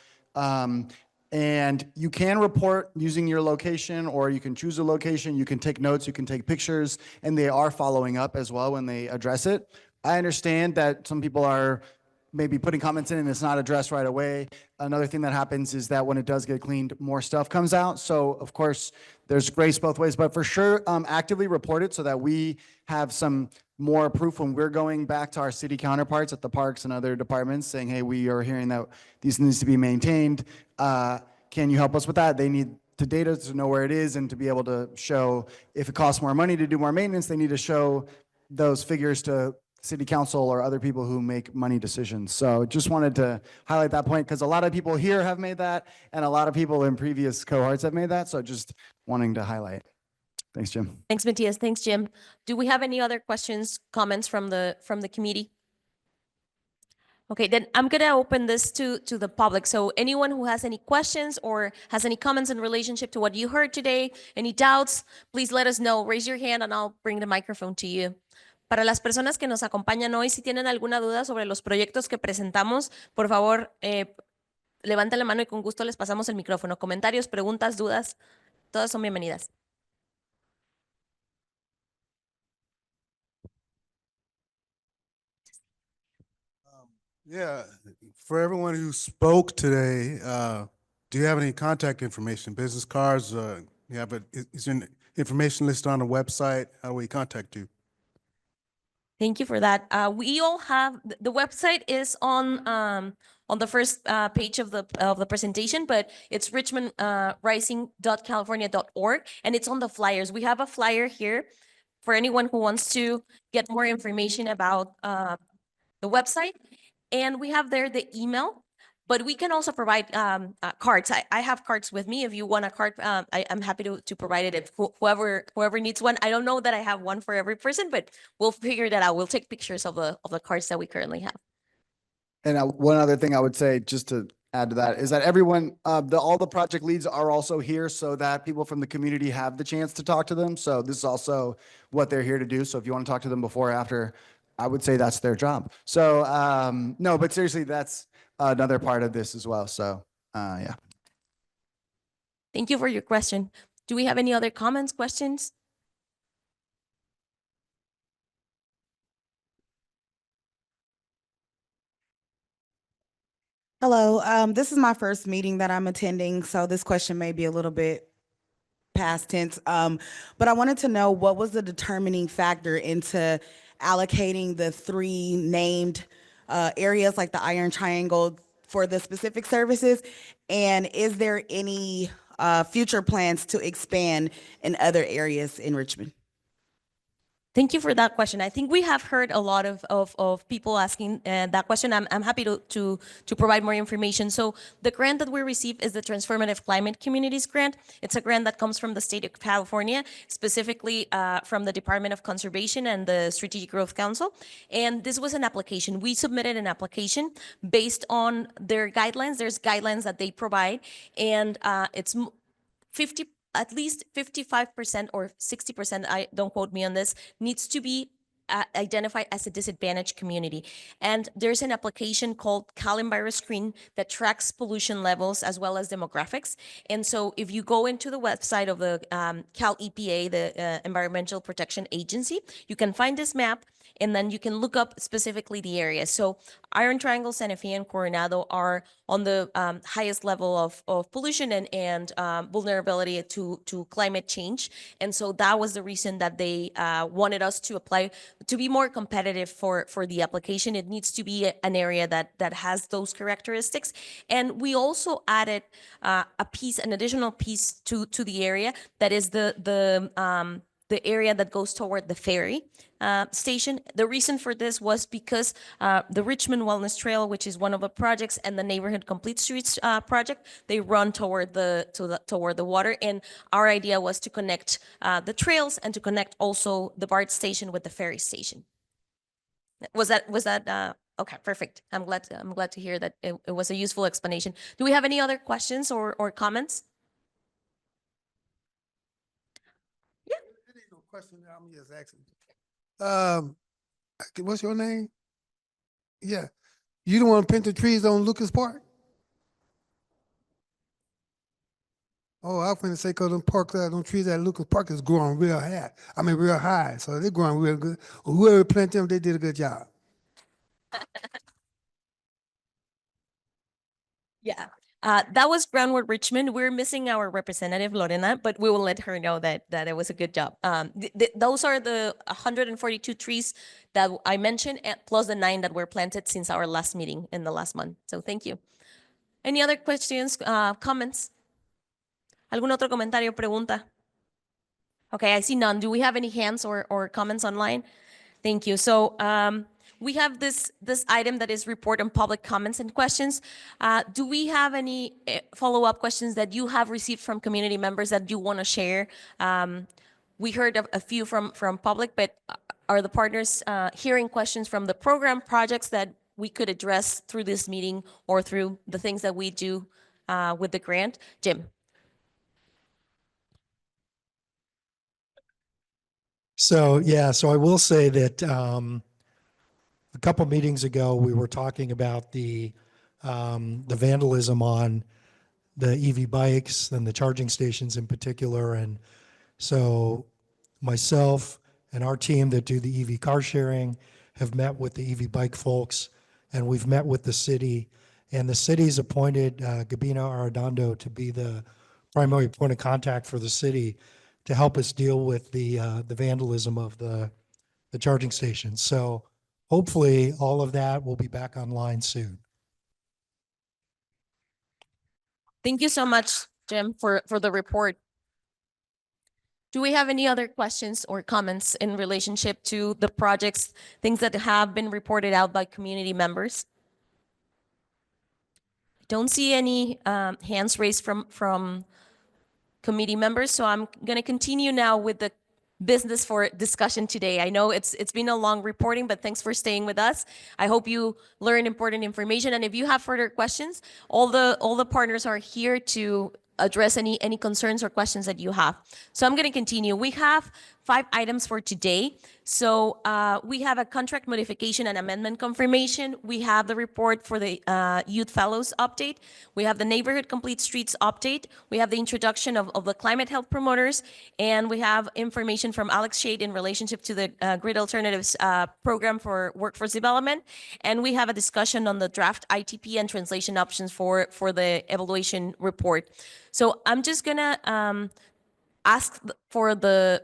And you can report using your location, or you can choose a location. You can take notes, you can take pictures, and they are following up as well when they address it. I understand that some people are maybe putting comments in and it's not addressed right away. Another thing that happens is that when it does get cleaned, more stuff comes out. So of course, there's grace both ways, but for sure, actively report it so that we have some more proof when we're going back to our city counterparts at the parks and other departments saying, hey, we are hearing that these needs to be maintained. Can you help us with that? They need the data to know where it is and to be able to show if it costs more money to do more maintenance, they need to show those figures to city council or other people who make money decisions. So just wanted to highlight that point because a lot of people here have made that and a lot of people in previous cohorts have made that. So just wanting to highlight. Thanks, Jim. Thanks, Matthias. Thanks, Jim. Do we have any other questions, comments from the committee? Okay, then I'm gonna open this to the public. So anyone who has any questions or has any comments in relationship to what you heard today, any doubts, please let us know. Raise your hand and I'll bring the microphone to you. Para las personas que nos acompañan hoy, si tienen alguna duda sobre los proyectos que presentamos, por favor, levanten la mano y con gusto les pasamos el micrófono. Comentarios, preguntas, dudas, todas son bienvenidas. Yeah, for everyone who spoke today, do you have any contact information, business cards? Is your information listed on the website? How do we contact you? Thank you for that. We all have the website is on the first page of the presentation, but it's richmondrising.california.org, and it's on the flyers. We have a flyer here for anyone who wants to get more information about the website, and we have there the email. But we can also provide cards. I have cards with me. If you want a card, I'm happy to provide it. If whoever needs one. I don't know that I have one for every person, but we'll figure that out. We'll take pictures of the cards that we currently have. And one other thing I would say, just to add to that, is that everyone, all the project leads are also here so that people from the community have the chance to talk to them. So this is also what they're here to do. So if you want to talk to them before or after, I would say that's their job. So no, but seriously, that's another part of this as well. So yeah. Thank you for your question. Do we have any other comments, questions? Hello, this is my first meeting that I'm attending, so this question may be a little bit past tense. But I wanted to know what was the determining factor into allocating the three named areas like the Iron Triangle for the specific services? And is there any future plans to expand in other areas in Richmond? Thank you for that question. I think we have heard a lot of people asking that question. I'm happy to provide more information. So the grant that we received is the Transformative Climate Communities Grant. It's a grant that comes from the state of California, specifically from the Department of Conservation and the Strategic Growth Council. And this was an application. We submitted an application based on their guidelines. There's guidelines that they provide, and it's at least 55% or 60%, don't quote me on this, needs to be identified as a disadvantaged community. And there's an application called Cal Enviro Screen that tracks pollution levels as well as demographics. And so if you go into the website of the Cal EPA, the Environmental Protection Agency, you can find this map and then you can look up specifically the areas. So Iron Triangle, Santa Fe, and Coronado are on the highest level of pollution and vulnerability to climate change. And so that was the reason that they wanted us to apply to be more competitive for the application. It needs to be an area that has those characteristics. And we also added an additional piece to the area that is the area that goes toward the ferry station. The reason for this was because the Richmond Wellness Trail, which is one of the projects, and the Neighborhood Complete Streets project, they run toward the water. And our idea was to connect the trails and to connect also the BART station with the ferry station. Was that okay? Perfect. I'm glad to hear that it was a useful explanation. Do we have any other questions or comments? No question, I'm just asking. What's your name? Yeah, you don't want to plant the trees on Lucas Park? Oh, I was going to say, cause them them trees at Lucas Park is growing real high. I mean, real high, so they're growing real good. Whoever planted them, they did a good job. Yeah. That was Groundwork Richmond. We're missing our representative, Lorena, but we will let her know that it was a good job. Those are the 142 trees that I mentioned, plus the 9 that were planted since our last meeting in the last month. So thank you. Any other questions, comments? ¿Algún otro comentario, pregunta? Okay, I see none. Do we have any hands or comments online? Thank you. So we have this item that is report on public comments and questions. Do we have any follow-up questions that you have received from community members that you want to share? We heard of a few from public, but are the partners hearing questions from the program projects that we could address through this meeting or through the things that we do with the grant? Jim. So, yeah, so I will say that a couple meetings ago, we were talking about the vandalism on the EV bikes and the charging stations in particular. And so myself and our team that do the EV car sharing have met with the EV bike folks, and we've met with the city. And the city's appointed Gabina Arredondo to be the primary point of contact for the city to help us deal with the vandalism of the charging stations. So hopefully all of that will be back online soon. Thank you so much, Jim, for the report. Do we have any other questions or comments in relationship to the projects, things that have been reported out by community members? Don't see any hands raised from committee members, so I'm going to continue now with the business for discussion today. I know it's been a long reporting, but thanks for staying with us. I hope you learn important information, and if you have further questions, all the partners are here to address any concerns or questions that you have. So I'm going to continue. We have 5 items for today. So we have a contract modification and amendment confirmation. We have the report for the Youth Fellows update. We have the Neighborhood Complete Streets update. We have the introduction of the climate health promoters. And we have information from Alex Shade in relationship to the Grid Alternatives program for workforce development. And we have a discussion on the draft ITP and translation options for the evaluation report. So I'm just gonna ask for the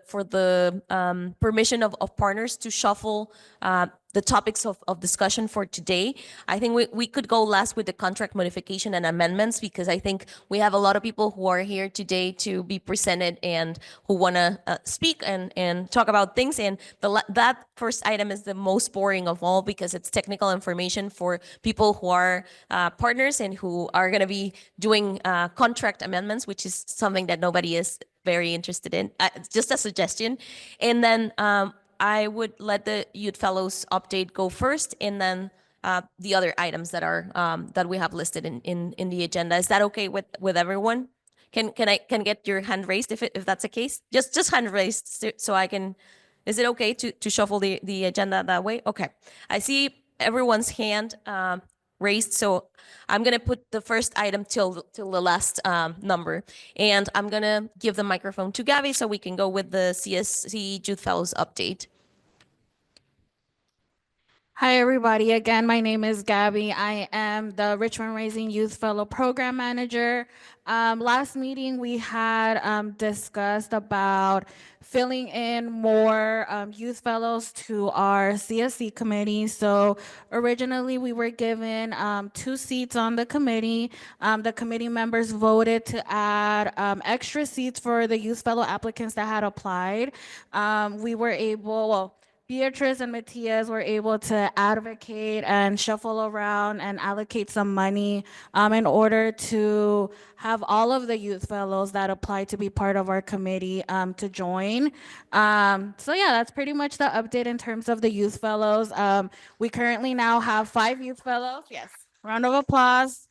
permission of partners to shuffle the topics of discussion for today. I think we could go last with the contract modification and amendments, because I think we have a lot of people who are here today to be presented and who want to speak and talk about things. And that first item is the most boring of all, because it's technical information for people who are partners and who are going to be doing contract amendments, which is something that nobody is very interested in. Just a suggestion. And then I would let the Youth Fellows update go first, and then the other items that are that we have listed in the agenda. Is that okay with everyone? Can I get your hand raised if that's the case? Just hand raised so I can. Is it okay to shuffle the agenda that way? Okay. I see everyone's hand raised, so I'm gonna put the first item till the last number, and I'm gonna give the microphone to Gabby so we can go with the CSC Youth Fellows update. Hi, everybody. Again, my name is Gabby. I am the Richmond Raising Youth Fellow Program Manager. Last meeting, we had discussed about filling in more youth fellows to our CSC committee. So originally, we were given 2 seats on the committee. The committee members voted to add extra seats for the youth fellow applicants that had applied. We were able, well, Beatrice and Matias were able to advocate and shuffle around and allocate some money in order to have all of the youth fellows that apply to be part of our committee to join. So yeah, that's pretty much the update in terms of the youth fellows. We currently now have 5 youth fellows. Yes, round of applause.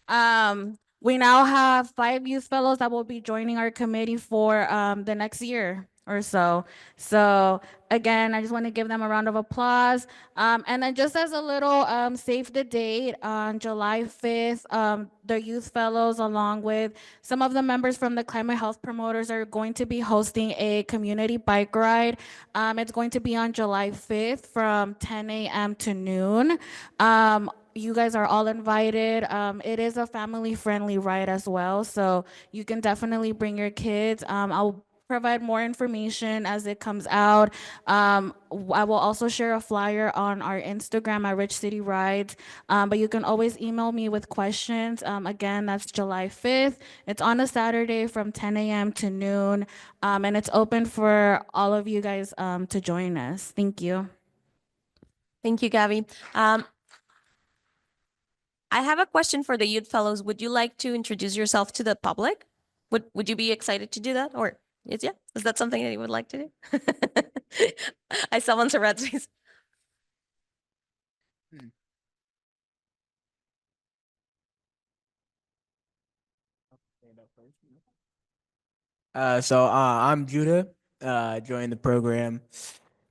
We now have 5 youth fellows that will be joining our committee for the next year or so. So again, I just want to give them a round of applause. And then just as a little save the date, on July 5th, the youth fellows along with some of the members from the climate health promoters are going to be hosting a community bike ride. It's going to be on July 5th from 10 a.m. to noon. You guys are all invited. It is a family-friendly ride as well, so you can definitely bring your kids. I'll provide more information as it comes out. I will also share a flyer on our Instagram at Rich City Rides, but you can always email me with questions. Again, that's July 5th. It's on a Saturday from 10 a.m. to noon, and it's open for all of you guys to join us. Thank you. Thank you, Gabby. I have a question for the youth fellows. Would you like to introduce yourself to the public? Would you be excited to do that? Or is that something that you would like to do? I saw Montserrat's face. I'm Judah. Joined the program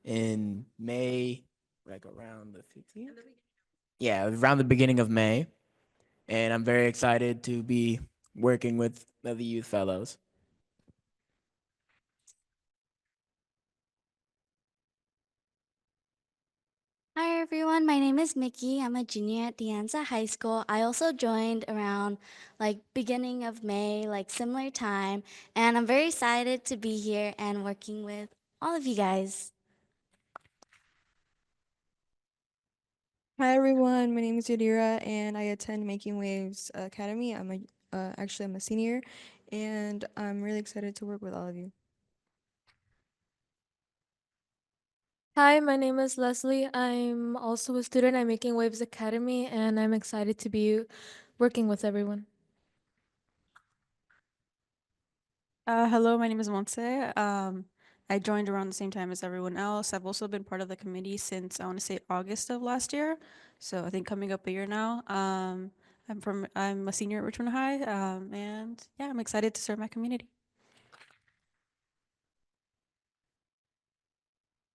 in May, like around the 15th. Yeah, around the beginning of May, and I'm very excited to be working with the youth fellows. Hi everyone, my name is Mickey. I'm a junior at De Anza High School. I also joined around like beginning of May, like similar time, and I'm very excited to be here and working with all of you guys. Hi everyone, my name is Yadira and I attend Making Waves Academy. I'm a senior and I'm really excited to work with all of you. Hi, my name is Leslie. I'm also a student at Making Waves Academy, and I'm excited to be working with everyone. Hello, my name is Montse. I joined around the same time as everyone else. I've also been part of the committee since I want to say August of last year. So I think coming up a year now. I'm a senior at Richmond High, and yeah, I'm excited to serve my community.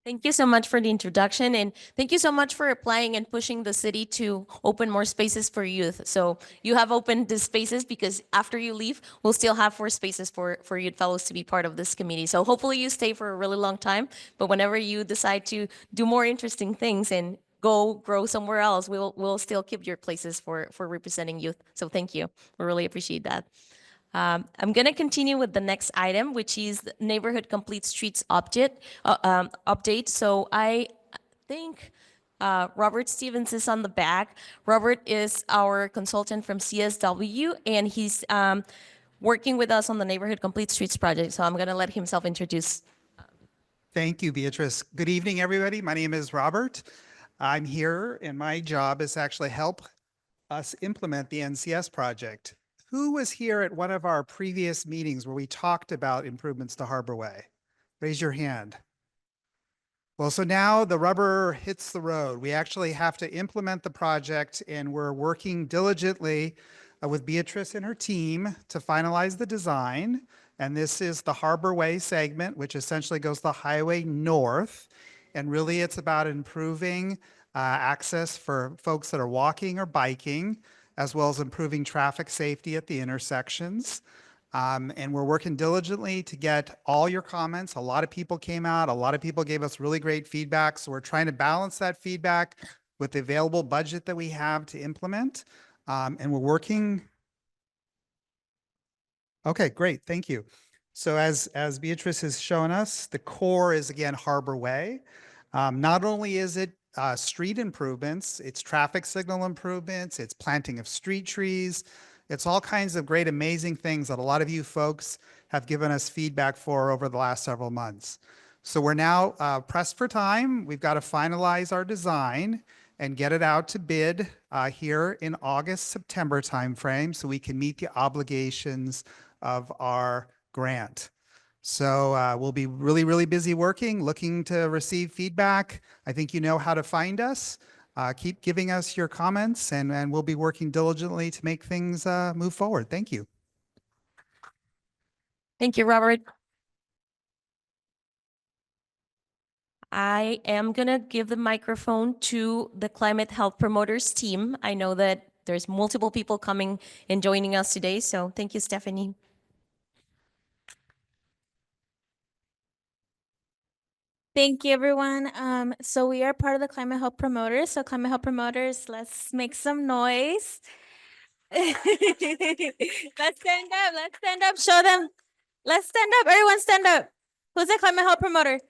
Thank you so much for the introduction, and thank you so much for applying and pushing the city to open more spaces for youth. So you have opened the spaces because after you leave, we'll still have 4 spaces for youth fellows to be part of this committee. So hopefully you stay for a really long time, but whenever you decide to do more interesting things and go grow somewhere else, we'll still keep your places for representing youth. So thank you. We really appreciate that. I'm going to continue with the next item, which is the Neighborhood Complete Streets update. So I think Robert Stevens is on the back. Robert is our consultant from CSW, and he's working with us on the Neighborhood Complete Streets project. So I'm going to let himself introduce. Thank you, Beatrice. Good evening, everybody. My name is Robert. I'm here, and my job is to actually help us implement the NCS project. Who was here at one of our previous meetings where we talked about improvements to Harbor Way? Raise your hand. Well, so now the rubber hits the road. We actually have to implement the project, and we're working diligently with Beatrice and her team to finalize the design. And this is the Harbor Way segment, which essentially goes the highway north. And really, it's about improving access for folks that are walking or biking, as well as improving traffic safety at the intersections. And we're working diligently to get all your comments. A lot of people came out. A lot of people gave us really great feedback. So we're trying to balance that feedback with the available budget that we have to implement. And we're working. Okay, great. Thank you. So as Beatrice has shown us, the core is again Harbor Way. Not only is it street improvements, it's traffic signal improvements, it's planting of street trees. It's all kinds of great, amazing things that a lot of you folks have given us feedback for over the last several months. So we're now pressed for time. We've got to finalize our design and get it out to bid here in August, September timeframe so we can meet the obligations of our grant. So we'll be really, really busy working, looking to receive feedback. I think you know how to find us. Keep giving us your comments and we'll be working diligently to make things move forward. Thank you. Thank you, Robert. I am gonna give the microphone to the Climate Health Promoters team. I know that there's multiple people coming and joining us today, so thank you, Stephanie. Thank you, everyone. So we are part of the Climate Help Promoters. So Climate Help Promoters, let's make some noise. Let's stand up. Let's stand up. Show them. Let's stand up. Everyone stand up. Who's a Climate Help Promoter?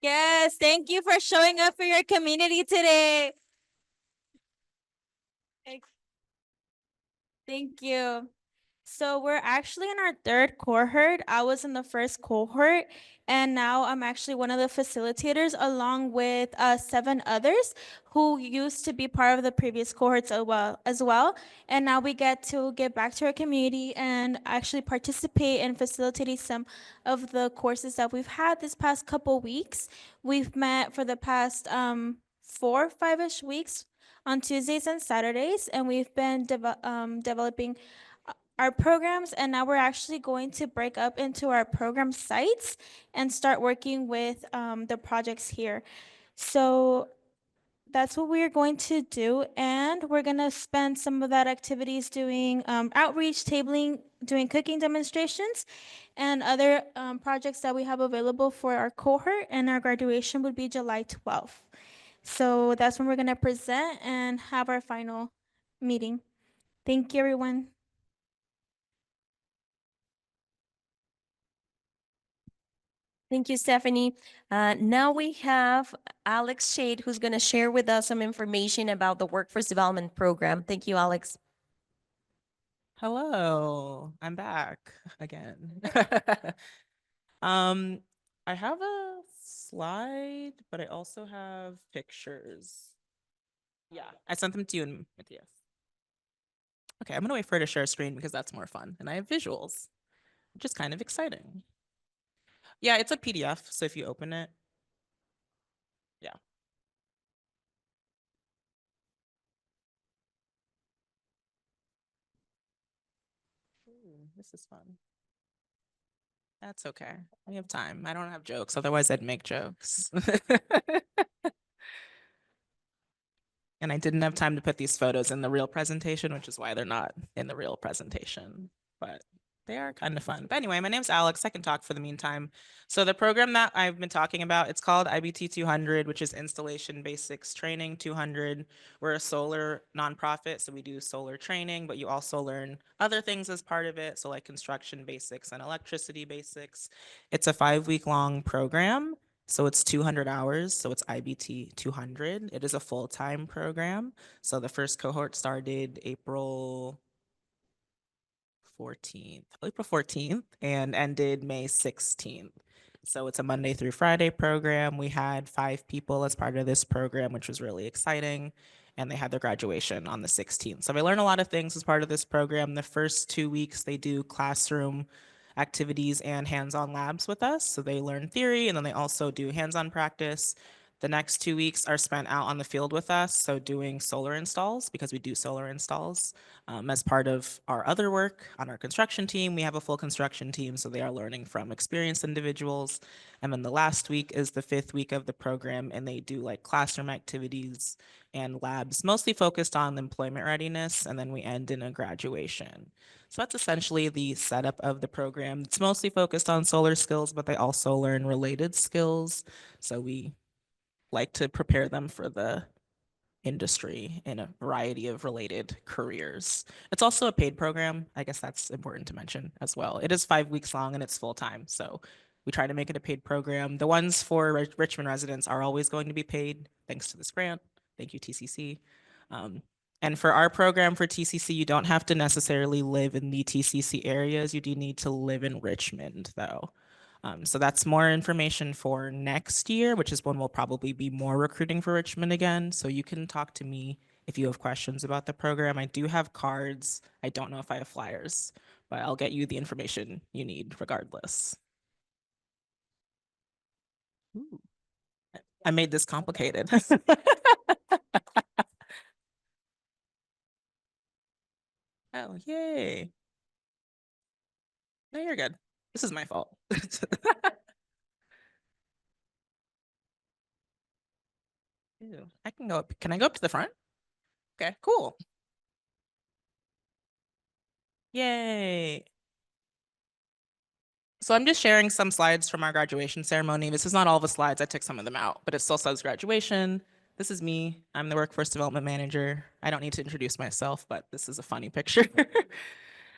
Yes, thank you for showing up for your community today. Thank you. So we're actually in our third cohort. I was in the first cohort, and now I'm actually one of the facilitators along with 7 others who used to be part of the previous cohorts as well. And now we get to give back to our community and actually participate in facilitating some of the courses that we've had this past couple weeks. We've met for the past 4 or 5-ish weeks on Tuesdays and Saturdays, and we've been developing our programs, and now we're actually going to break up into our program sites and start working with the projects here. So that's what we're going to do, and we're going to spend some of that activities doing outreach, tabling, doing cooking demonstrations, and other projects that we have available for our cohort, and our graduation would be July 12th. So that's when we're going to present and have our final meeting. Thank you, everyone. Thank you, Stephanie. Now we have Alex Shade, who's going to share with us some information about the Workforce Development Program. Thank you, Alex. Hello, I'm back again. I have a slide, but I also have pictures. Yeah, I sent them to you and Matthias. Okay, I'm gonna wait for her to share a screen because that's more fun, and I have visuals, which is kind of exciting. Yeah, it's a PDF, so if you open it, yeah. Ooh, this is fun. That's okay. We have time. I don't have jokes, otherwise I'd make jokes. And I didn't have time to put these photos in the real presentation, which is why they're not in the real presentation. But they are kind of fun. But anyway, my name's Alex. I can talk for the meantime. So the program that I've been talking about, it's called IBT 200, which is Installation Basics Training 200. We're a solar nonprofit, so we do solar training, but you also learn other things as part of it. So like construction basics and electricity basics. It's a 5-week-long program. So it's 200 hours, so it's IBT 200. It is a full-time program. So the first cohort started April 14th and ended May 16th. So it's a Monday through Friday program. We had 5 people as part of this program, which was really exciting. And they had their graduation on the 16th. So I learned a lot of things as part of this program. The first 2 weeks, they do classroom activities and hands-on labs with us. So they learn theory and then they also do hands-on practice. The next 2 weeks are spent out on the field with us, so doing solar installs because we do solar installs. As part of our other work on our construction team, we have a full construction team, so they are learning from experienced individuals. And then the last week is the 5th week of the program, and they do like classroom activities and labs, mostly focused on employment readiness, and then we end in a graduation. So that's essentially the setup of the program. It's mostly focused on solar skills, but they also learn related skills. So we like to prepare them for the industry in a variety of related careers. It's also a paid program. I guess that's important to mention as well. It is 5 weeks long and it's full time. So we try to make it a paid program. The ones for Richmond residents are always going to be paid thanks to this grant. Thank you, TCC. And for our program for TCC, you don't have to necessarily live in the TCC areas. You do need to live in Richmond, though. So that's more information for next year, which is when we'll probably be more recruiting for Richmond again. So you can talk to me if you have questions about the program. I do have cards. I don't know if I have flyers, but I'll get you the information you need regardless. Ooh. I made this complicated. Oh, yay. No, you're good. This is my fault. Ew, I can go up. Can I go up to the front? Okay, cool. Yay. So I'm just sharing some slides from our graduation ceremony. This is not all the slides. I took some of them out, but it still says graduation. This is me. I'm the workforce development manager. I don't need to introduce myself, but this is a funny picture.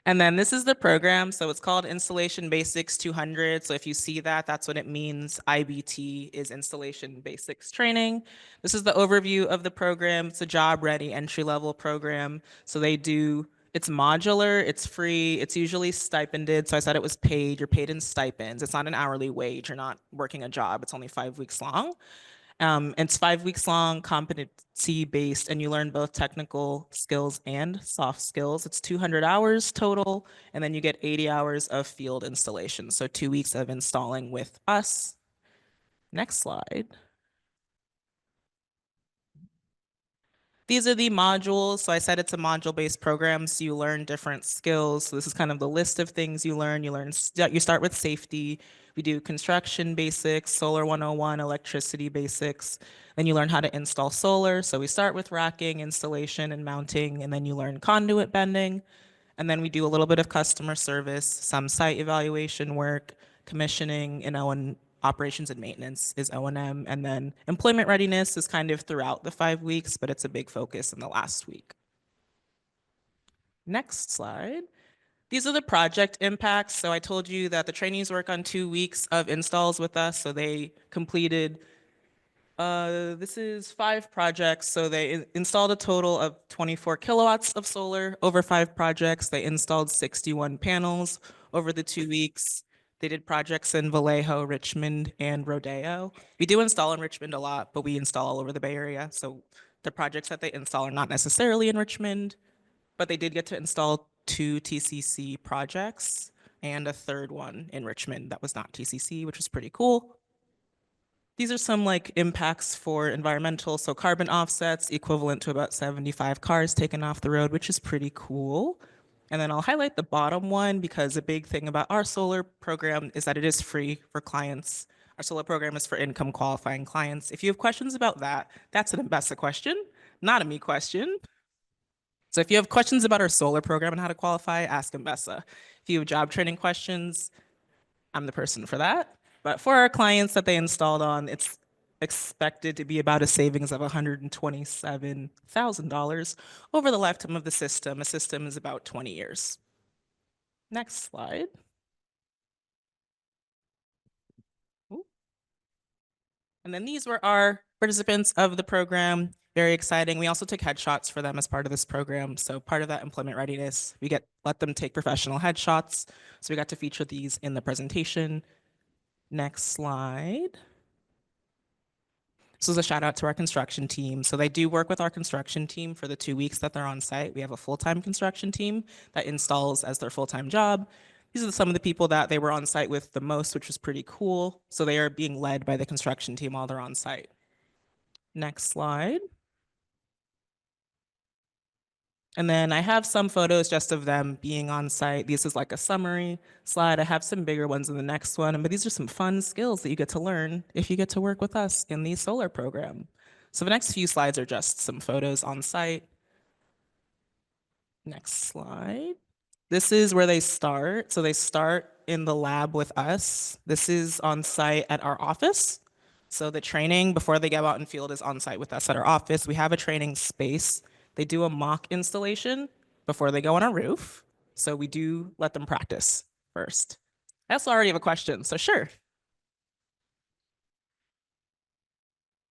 And then this is the program. So it's called Installation Basics 200. So if you see that, that's what it means. IBT is Installation Basics Training. This is the overview of the program. It's a job ready entry level program. So it's modular, it's free, it's usually stipended. So I said it was paid. You're paid in stipends. It's not an hourly wage. You're not working a job. It's only 5 weeks long. It's 5 weeks long, competency based, and you learn both technical skills and soft skills. It's 200 hours total, and then you get 80 hours of field installation. So 2 weeks of installing with us. Next slide. These are the modules. So I said it's a module-based program, so you learn different skills. So this is kind of the list of things you learn. You start with safety. We do construction basics, solar 101, electricity basics. Then you learn how to install solar. So we start with racking, installation, and mounting, and then you learn conduit bending. And then we do a little bit of customer service, some site evaluation work, commissioning, and operations and maintenance is O&M. And then employment readiness is kind of throughout the 5 weeks, but it's a big focus in the last week. Next slide. These are the project impacts. So I told you that the trainees work on 2 weeks of installs with us. So they completed this is 5 projects. So they installed a total of 24 kilowatts of solar over 5 projects. They installed 61 panels over the 2 weeks. They did projects in Vallejo, Richmond, and Rodeo. We do install in Richmond a lot, but we install all over the Bay Area. So the projects that they install are not necessarily in Richmond, but they did get to install 2 TCC projects and a third one in Richmond that was not TCC, which was pretty cool. These are some impacts for environmental, so carbon offsets equivalent to about 75 cars taken off the road, which is pretty cool. And then I'll highlight the bottom one because a big thing about our solar program is that it is free for clients. Our solar program is for income qualifying clients. If you have questions about that, that's an Mbessa question, not a me question. So if you have questions about our solar program and how to qualify, ask Mbessa. If you have job training questions, I'm the person for that. But for our clients that they installed on, it's expected to be about a savings of $127,000 over the lifetime of the system. A system is about 20 years. Next slide. Ooh. And then these were our participants of the program. Very exciting. We also took headshots for them as part of this program. So part of that employment readiness, let them take professional headshots. So we got to feature these in the presentation. Next slide. This is a shout out to our construction team. So they do work with our construction team for the 2 weeks that they're on site. We have a full-time construction team that installs as their full-time job. These are some of the people that they were on site with the most, which was pretty cool. So they are being led by the construction team while they're on site. Next slide. And then I have some photos just of them being on site. This is like a summary slide. I have some bigger ones in the next one, but these are some fun skills that you get to learn if you get to work with us in the solar program. So the next few slides are just some photos on site. Next slide. This is where they start. So they start in the lab with us. This is on site at our office. So the training before they go out in field is on site with us at our office. We have a training space. They do a mock installation before they go on our roof. So we do let them practice first. I also already have a question, so sure.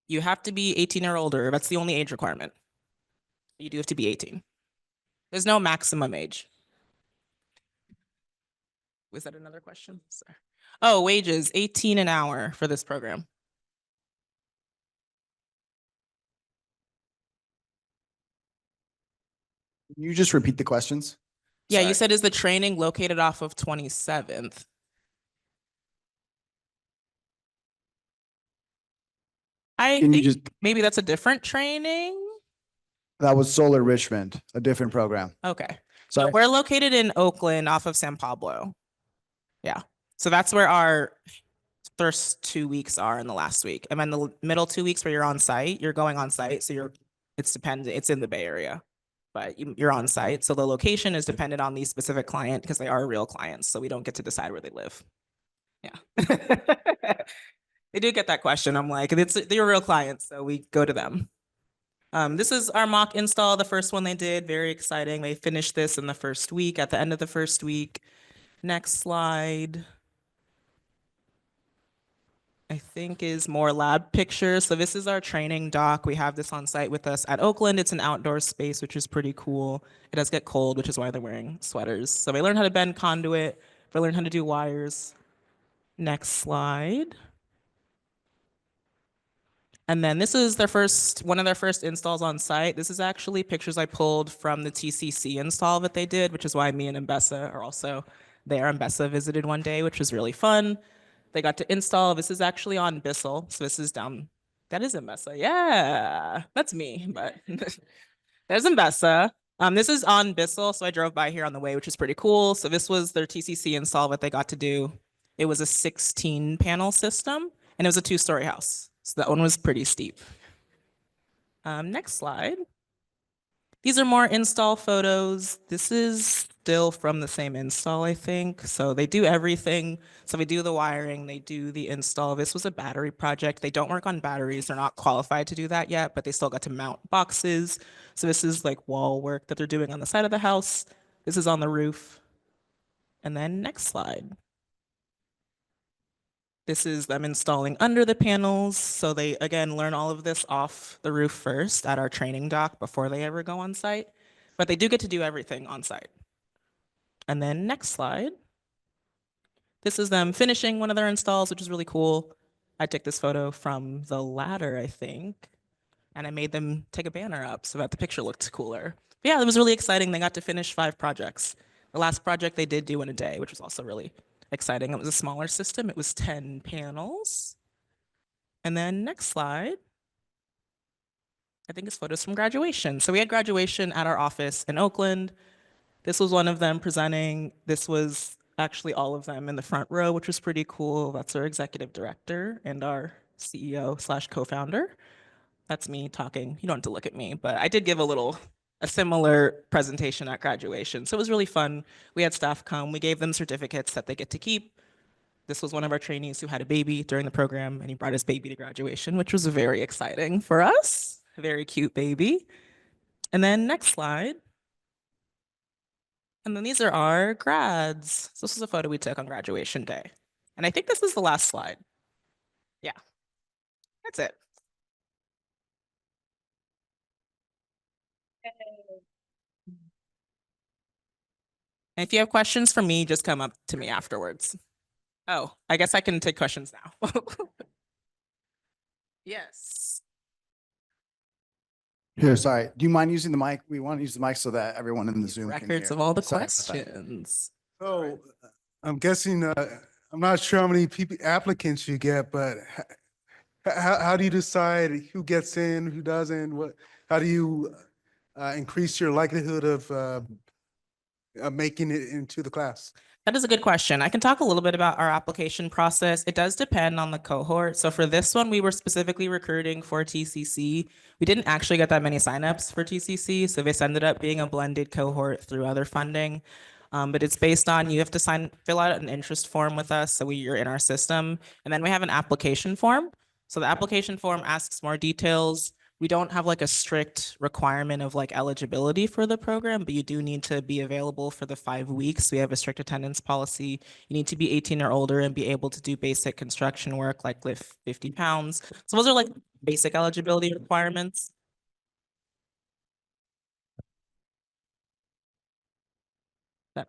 You have to be 18 or older. That's the only age requirement. You do have to be 18. There's no maximum age. Was that another question? Sorry. Oh, wages, 18 an hour for this program. Can you just repeat the questions? Yeah, you Sorry. said, is the training located off of 27th? I Can you think just, maybe that's a different training. that was Solar Richmond, a different program. Okay. So Sorry. we're located in Oakland off of San Pablo. Yeah. So that's where our first 2 weeks are in the last week. And then the middle 2 weeks where you're on site, you're going on site. So it's dependent, it's in the Bay Area, but you're on site. So the location is dependent on the specific client because they are real clients. So we don't get to decide where they live. Yeah. They do get that question. I'm like, they're real clients. So we go to them. This is our mock install, the first one they did. Very exciting. They finished this in the first week, at the end of the first week. Next slide, I think, is more lab pictures. So this is our training dock. We have this on site with us at Oakland. It's an outdoor space, which is pretty cool. It does get cold, which is why they're wearing sweaters. So they learn how to bend conduit. They learn how to do wires. Next slide. And then this is one of their first installs on site. This is actually pictures I pulled from the TCC install that they did, which is why me and Mbessa are also there. Mbessa visited one day, which was really fun. They got to install. This is actually on Bissell. So this is down. That is Mbessa. Yeah, that's me. But there's Mbessa. This is on Bissell. So I drove by here on the way, which is pretty cool. So this was their TCC install that they got to do. It was a 16 panel system and it was a 2-story house. So that one was pretty steep. Next slide. These are more install photos. This is still from the same install, I think. So they do everything. So we do the wiring, they do the install. This was a battery project. They don't work on batteries. They're not qualified to do that yet, but they still got to mount boxes. So this is like wall work that they're doing on the side of the house. This is on the roof. And then next slide. This is them installing under the panels. So they, again, learn all of this off the roof first at our training dock before they ever go on site. But they do get to do everything on site. And then next slide. This is them finishing one of their installs, which is really cool. I took this photo from the ladder, I think, and I made them take a banner up so that the picture looked cooler. But yeah, it was really exciting. They got to finish 5 projects. The last project they did do in a day, which was also really exciting. It was a smaller system. It was 10 panels. And then next slide, I think it's photos from graduation. So we had graduation at our office in Oakland. This was one of them presenting. This was actually all of them in the front row, which was pretty cool. That's our executive director and our CEO/co-founder. That's me talking. You don't have to look at me, but I did give a similar presentation at graduation. So it was really fun. We had staff come. We gave them certificates that they get to keep. This was one of our trainees who had a baby during the program, and he brought his baby to graduation, which was very exciting for us. A very cute baby. And then next slide. And then these are our grads. So this is a photo we took on graduation day. And I think this is the last slide. Yeah, that's it. And if you have questions for me, just come up to me afterwards. Oh, I guess I can take questions now. Yes. Here, sorry. Do you mind using the mic? We want to use the mic so that everyone in the Zoom can Records hear. of all the Sorry about that. questions. So I'm guessing, I'm not sure how many applicants you get, but how do you decide who gets in, who doesn't? How do you increase your likelihood of making it into the class? That is a good question. I can talk a little bit about our application process. It does depend on the cohort. So for this one, we were specifically recruiting for TCC. We didn't actually get that many signups for TCC, so this ended up being a blended cohort through other funding. But it's based on, you have to fill out an interest form with us, so you're in our system. And then we have an application form. So the application form asks more details. We don't have like a strict requirement of like eligibility for the program, but you do need to be available for the 5 weeks. We have a strict attendance policy. You need to be 18 or older and be able to do basic construction work like lift 50 pounds. So those are like basic eligibility requirements.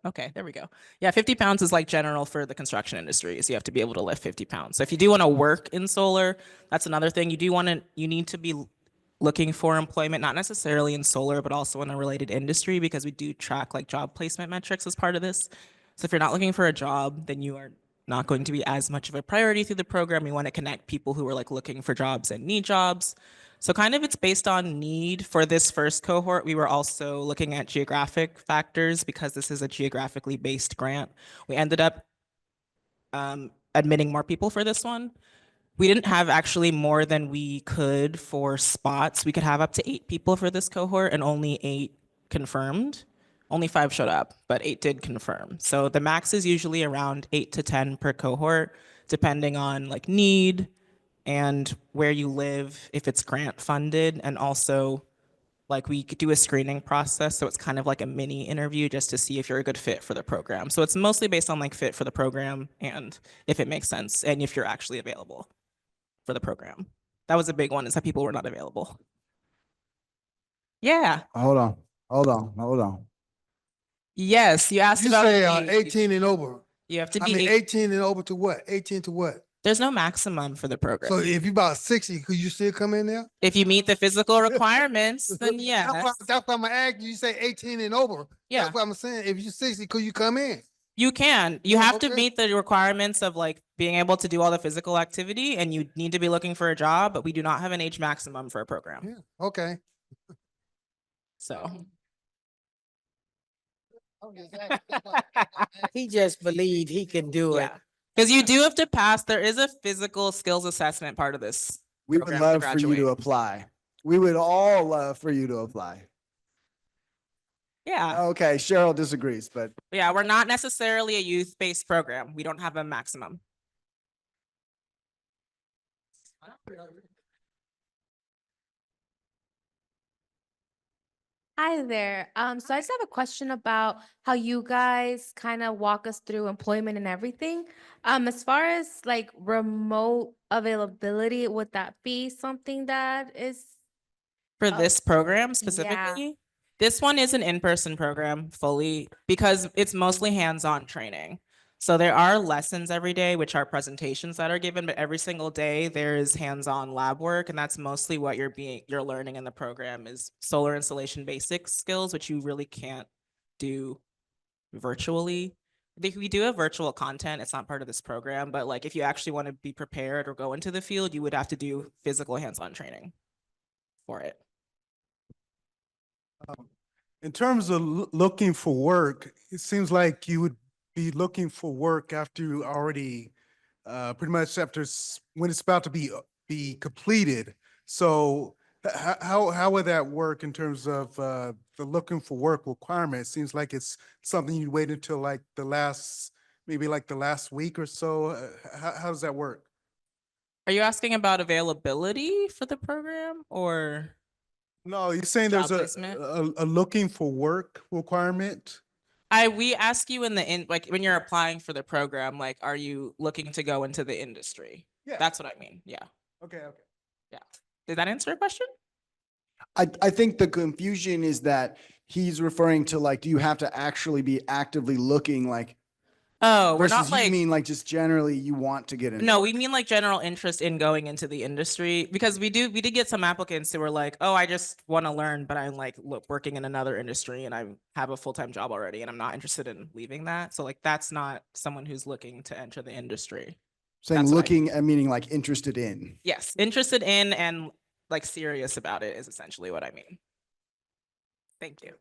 Okay, there we go. Yeah, 50 pounds is like general for the construction industry, so you have to be able to lift 50 pounds. So if you do want to work in solar, that's another thing. You need to be looking for employment, not necessarily in solar, but also in a related industry, because we do track like job placement metrics as part of this. So if you're not looking for a job, then you are not going to be as much of a priority through the program. We want to connect people who are like looking for jobs and need jobs. So kind of it's based on need. For this first cohort, we were also looking at geographic factors because this is a geographically based grant. We ended up admitting more people for this one. We didn't have actually more than we could for spots. We could have up to 8 people for this cohort and only 8 confirmed. Only 5 showed up, but 8 did confirm. So the max is usually around 8 to 10 per cohort, depending on like need and where you live, if it's grant funded, and also like we could do a screening process. So it's kind of like a mini interview just to see if you're a good fit for the program. So it's mostly based on like fit for the program and if it makes sense and if you're actually available for the program. That was a big one, is that people were not available. Yeah. Hold on. Yes, you asked You about say age. 18 and over. You have to I be mean, 18. 18 and over to what? 18 to what? There's no maximum for the program. So if you about 60, could you still come in there? If you meet the physical requirements, then yes. That's why I'm asking. You say 18 and over. Yeah. That's what I'm saying. If you're 60, could you come in? You can. You Yeah, have to okay. meet the requirements of like being able to do all the physical activity, and you need to be looking for a job, but we do not have an age maximum for a program. Yeah. Okay. So He just believed he can do it. yeah, because you do have to pass. There is a physical skills assessment part of this. We would program to love for you to graduate. apply. We would all love for you to apply. Yeah. Okay, Cheryl disagrees, but Yeah, we're not necessarily a youth-based program. We don't have a maximum. Hi there. So I just have a question about how you guys kind of walk us through employment and everything. As far as like remote availability, would that be something that is For this program yeah. specifically, this one is an in-person program fully because it's mostly hands-on training. So there are lessons every day, which are presentations that are given, but every single day there is hands-on lab work, and that's mostly what you're learning in the program is solar installation basic skills, which you really can't do virtually. We do have virtual content. It's not part of this program, but like if you actually want to be prepared or go into the field, you would have to do physical hands-on training for it. In terms of looking for work, it seems like you would be looking for work after you already, pretty much after when it's about to be completed. So how would that work in terms of the looking for work requirement? It seems like it's something you wait until like maybe like the last week or so. How does that work? Are you asking about availability for the program or? No, you're saying Job there's placement? a looking for work requirement? We ask you like when you're applying for the program, like, are you looking to go into the industry? Yeah. That's what I mean. Yeah. Okay. Yeah. Did that answer your question? I think the confusion is that he's referring to like, do you have to actually be actively looking like? Oh, we're Versus not you like, mean like just generally you want to get into no, we mean like general interest in going into the industry because we did get some applicants who were like, oh, I just want to learn, but I'm like working in another industry and I have a full-time job already and I'm not interested in leaving that. So like, that's not someone who's looking to enter the industry. saying That's what I looking and meaning like interested in. Yes, interested in and like serious about it is essentially what I mean. Thank you.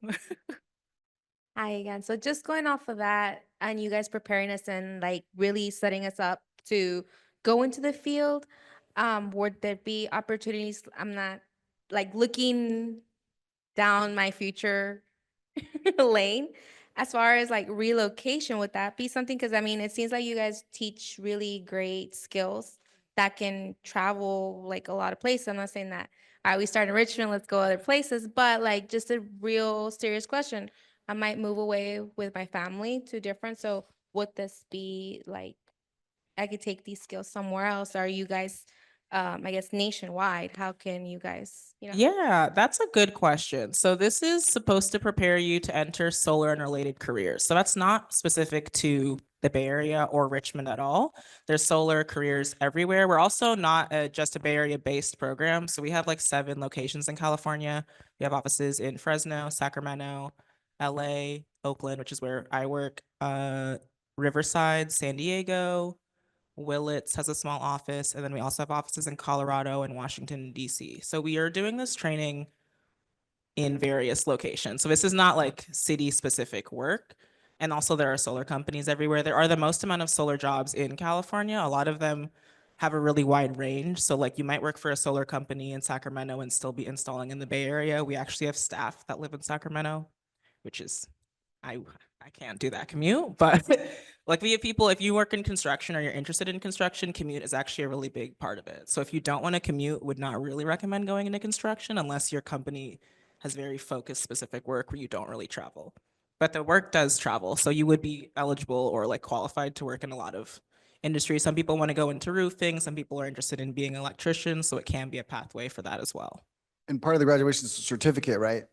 Hi again. So just going off of that and you guys preparing us and like really setting us up to go into the field, would there be opportunities? I'm not like looking down my future lane. as far as like relocation, would that be something? Because I mean, it seems like you guys teach really great skills that can travel like a lot of places. I'm not saying that, all right, we start in Richmond, let's go other places, but like just a real serious question. I might move away with my family to different. So would this be like, I could take these skills somewhere else? Are you guys, I guess nationwide? How can you guys, Yeah, that's a good question. So this is supposed to prepare you to enter solar and related careers. So that's not specific to the Bay Area or Richmond at all. There's solar careers everywhere. We're also not just a Bay Area based program. So we have like 7 locations in California. We have offices in Fresno, Sacramento, LA, Oakland, which is where I work, Riverside, San Diego, Willits has a small office, and then we also have offices in Colorado and Washington, D.C. So we are doing this training in various locations. So this is not like city specific work. And also there are solar companies everywhere. There are the most amount of solar jobs in California. A lot of them have a really wide range. So like you might work for a solar company in Sacramento and still be installing in the Bay Area. We actually have staff that live in Sacramento, which is I can't do that commute, but like we have people, if you work in construction or you're interested in construction, commute is actually a really big part of it. So if you don't want to commute, would not really recommend going into construction unless your company has very focused specific work where you don't really travel. But the work does travel, so you would be eligible or like qualified to work in a lot of industries. Some people want to go into roofing, some people are interested in being electricians, so it can be a pathway for that as well. And part of the graduation certificate, right?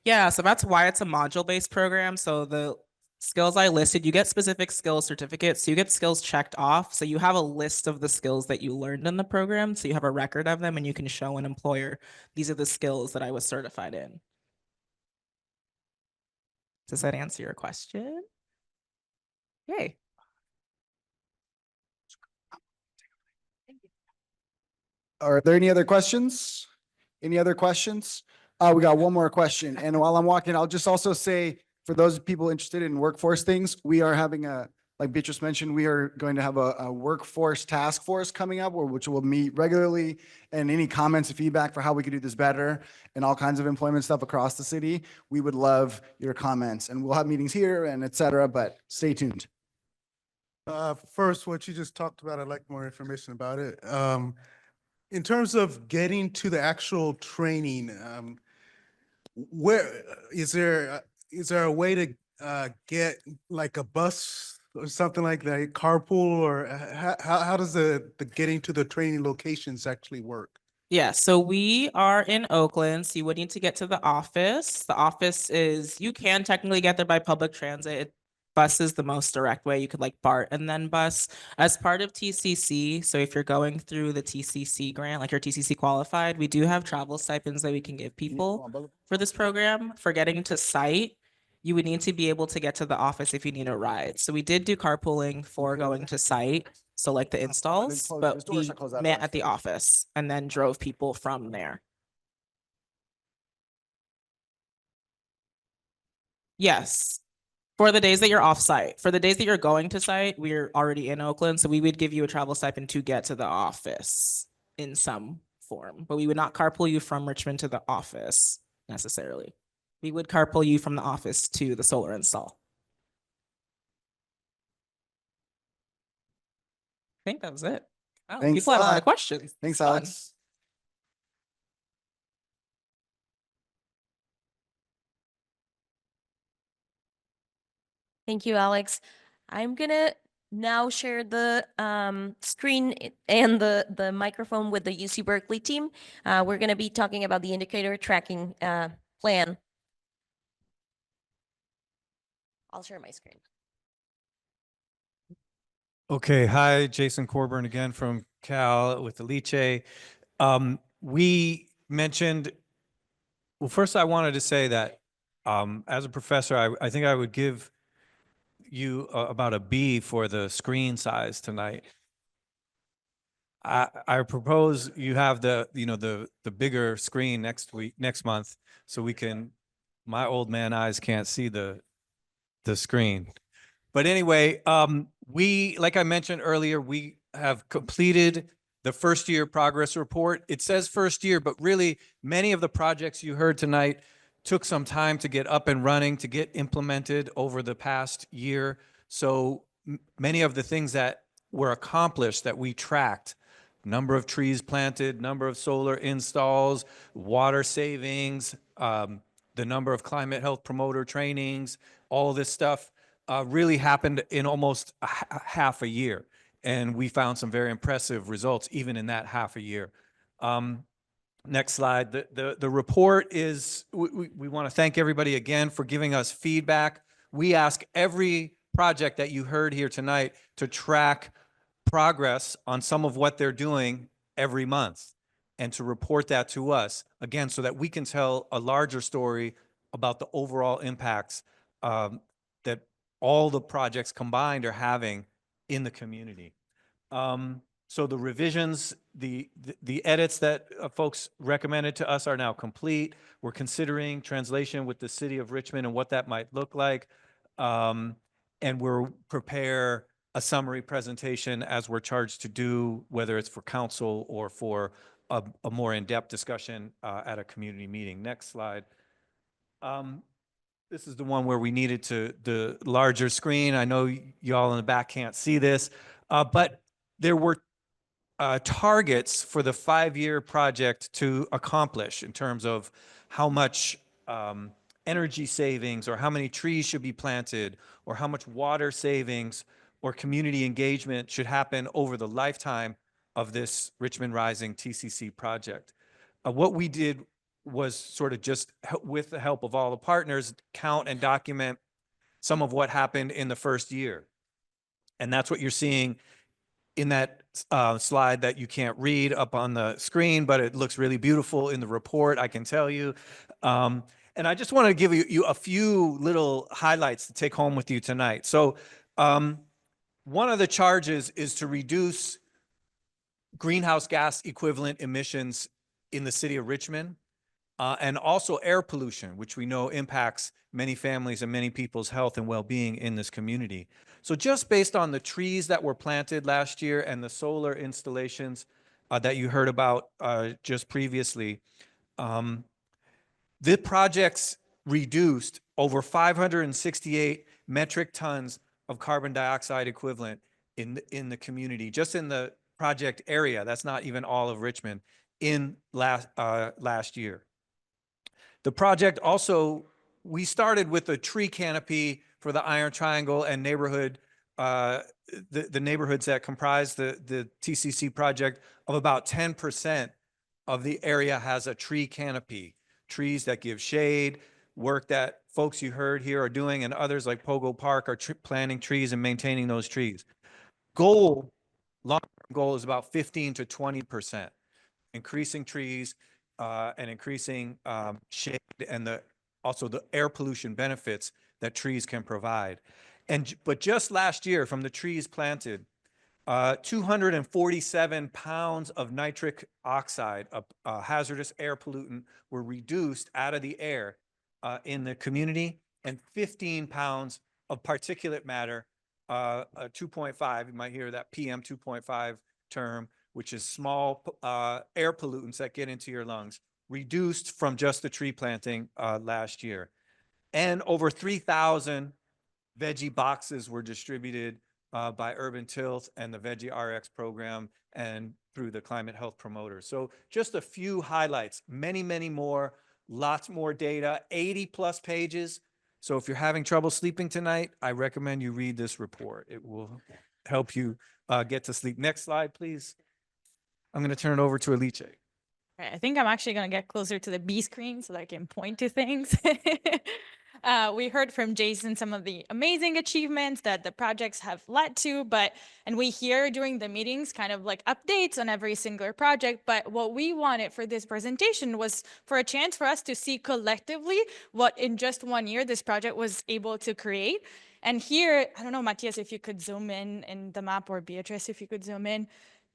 Yeah, so that's why it's a module-based program. So the skills I listed, you get specific skills certificates. So you get skills checked off. So you have a list of the skills that you learned in the program. So you have a record of them and you can show an employer, these are the skills that I was certified in. Does that answer your question? Yay. Are there any other questions? Any other questions? We got one more question. And while I'm walking, I'll just also say, for those people interested in workforce things, we are having like Beatrice mentioned, we are going to have a workforce task force coming up, which will meet regularly, and any comments and feedback for how we could do this better and all kinds of employment stuff across the city. We would love your comments, and we'll have meetings here and et cetera, but stay tuned. First, what you just talked about, I'd like more information about it. In terms of getting to the actual training, where is there a way to get like a bus or something like that, carpool, or how does the getting to the training locations actually work? Yeah, so we are in Oakland, so you would need to get to the office. The office is, you can technically get there by public transit. Bus is the most direct way. You could like BART and then bus. As part of TCC, so if you're going through the TCC grant, like you're TCC qualified, we do have travel stipends that we can give people for this program. For getting to site, you would need to be able to get to the office if you need a ride. So we did do carpooling for going to site. So like the installs, but we met at the office and then drove people from there. Yes. For the days that you're off site. For the days that you're going to site, we're already in Oakland. So we would give you a travel stipend to get to the office in some form, but we would not carpool you from Richmond to the office necessarily. We would carpool you from the office to the solar install. I think that was it. Oh, Thanks people had a lot a of questions. Thanks, It's fun. Alex. Thank you, Alex. I'm gonna now share the screen and the microphone with the UC Berkeley team. We're gonna be talking about the indicator tracking plan. I'll share my screen. Okay, hi, Jason Corburn again from Cal with Alice. We mentioned, well, first I wanted to say that as a professor, I think I would give you about a B for the screen size tonight. I propose you have the bigger screen next month, so we can, my old man eyes can't see the screen. But anyway, like I mentioned earlier, we have completed the first year progress report. It says first year, but really many of the projects you heard tonight took some time to get up and running, to get implemented over the past year. So many of the things that were accomplished that we tracked, number of trees planted, number of solar installs, water savings, the number of climate health promoter trainings, all this stuff really happened in almost half a year. And we found some very impressive results even in that half a year. Next slide. The report is, we want to thank everybody again for giving us feedback. We ask every project that you heard here tonight to track progress on some of what they're doing every month and to report that to us, again, so that we can tell a larger story about the overall impacts that all the projects combined are having in the community. So the revisions, the edits that folks recommended to us are now complete. We're considering translation with the city of Richmond and what that might look like. And we'll prepare a summary presentation as we're charged to do, whether it's for council or for a more in-depth discussion at a community meeting. Next slide. This is the one where we needed the larger screen. I know y'all in the back can't see this, but there were targets for the 5-year project to accomplish in terms of how much energy savings or how many trees should be planted or how much water savings or community engagement should happen over the lifetime of this Richmond Rising TCC project. What we did was sort of just with the help of all the partners, count and document some of what happened in the first year. And that's what you're seeing in that slide that you can't read up on the screen, but it looks really beautiful in the report, I can tell you. And I just want to give you a few little highlights to take home with you tonight. So one of the charges is to reduce greenhouse gas equivalent emissions in the city of Richmond, and also air pollution, which we know impacts many families and many people's health and well-being in this community. So just based on the trees that were planted last year and the solar installations that you heard about just previously, the projects reduced over 568 metric tons of carbon dioxide equivalent in the community, just in the project area. That's not even all of Richmond in last year. The project also, we started with a tree canopy for the Iron Triangle and neighborhood, the neighborhoods that comprise the TCC project of about 10% of the area has a tree canopy, trees that give shade, work that folks you heard here are doing, and others like Pogo Park are planting trees and maintaining those trees. Long-term goal is about 15 to 20%, increasing trees and increasing shade and also the air pollution benefits that trees can provide. But just last year, from the trees planted, 247 pounds of nitric oxide, a hazardous air pollutant, were reduced out of the air in the community, and 15 pounds of particulate matter, 2.5, you might hear that PM 2.5 term, which is small air pollutants that get into your lungs, reduced from just the tree planting last year. And over 3,000 veggie boxes were distributed by Urban Tilth and the Veggie RX program and through the climate health promoters. So just a few highlights, many, many more, lots more data, 80 plus pages. So if you're having trouble sleeping tonight, I recommend you read this report. It will help you get to sleep. Next slide, please. I'm going to turn it over to Alice. Okay, I think I'm actually going to get closer to the B screen so that I can point to things. We heard from Jason some of the amazing achievements that the projects have led to, and we hear during the meetings kind of like updates on every single project. But what we wanted for this presentation was for a chance for us to see collectively what in just 1 year this project was able to create. And here, I don't know, Matias, if you could zoom in the map, or Beatrice, if you could zoom in.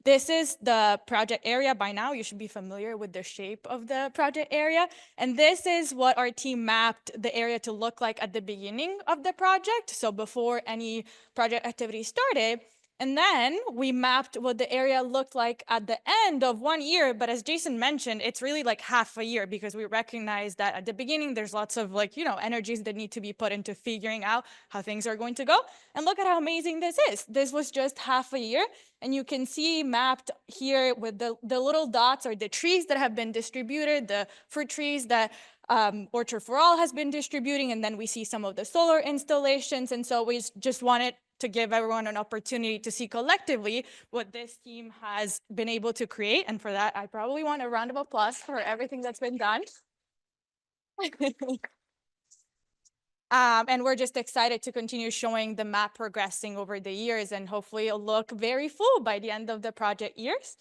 This is the project area. By now, you should be familiar with the shape of the project area. And this is what our team mapped the area to look like at the beginning of the project. So before any project activity started, And then we mapped what the area looked like at the end of 1 year. But as Jason mentioned, it's really like half a year because we recognize that at the beginning, there's lots of energies that need to be put into figuring out how things are going to go. And look at how amazing this is. This was just half a year. And you can see mapped here with the little dots are the trees that have been distributed, the fruit trees that Orchard for All has been distributing, and then we see some of the solar installations. And so we just wanted to give everyone an opportunity to see collectively what this team has been able to create. And for that, I probably want a round of applause for everything that's been done. And we're just excited to continue showing the map progressing over the years, and hopefully it'll look very full by the end of the project years.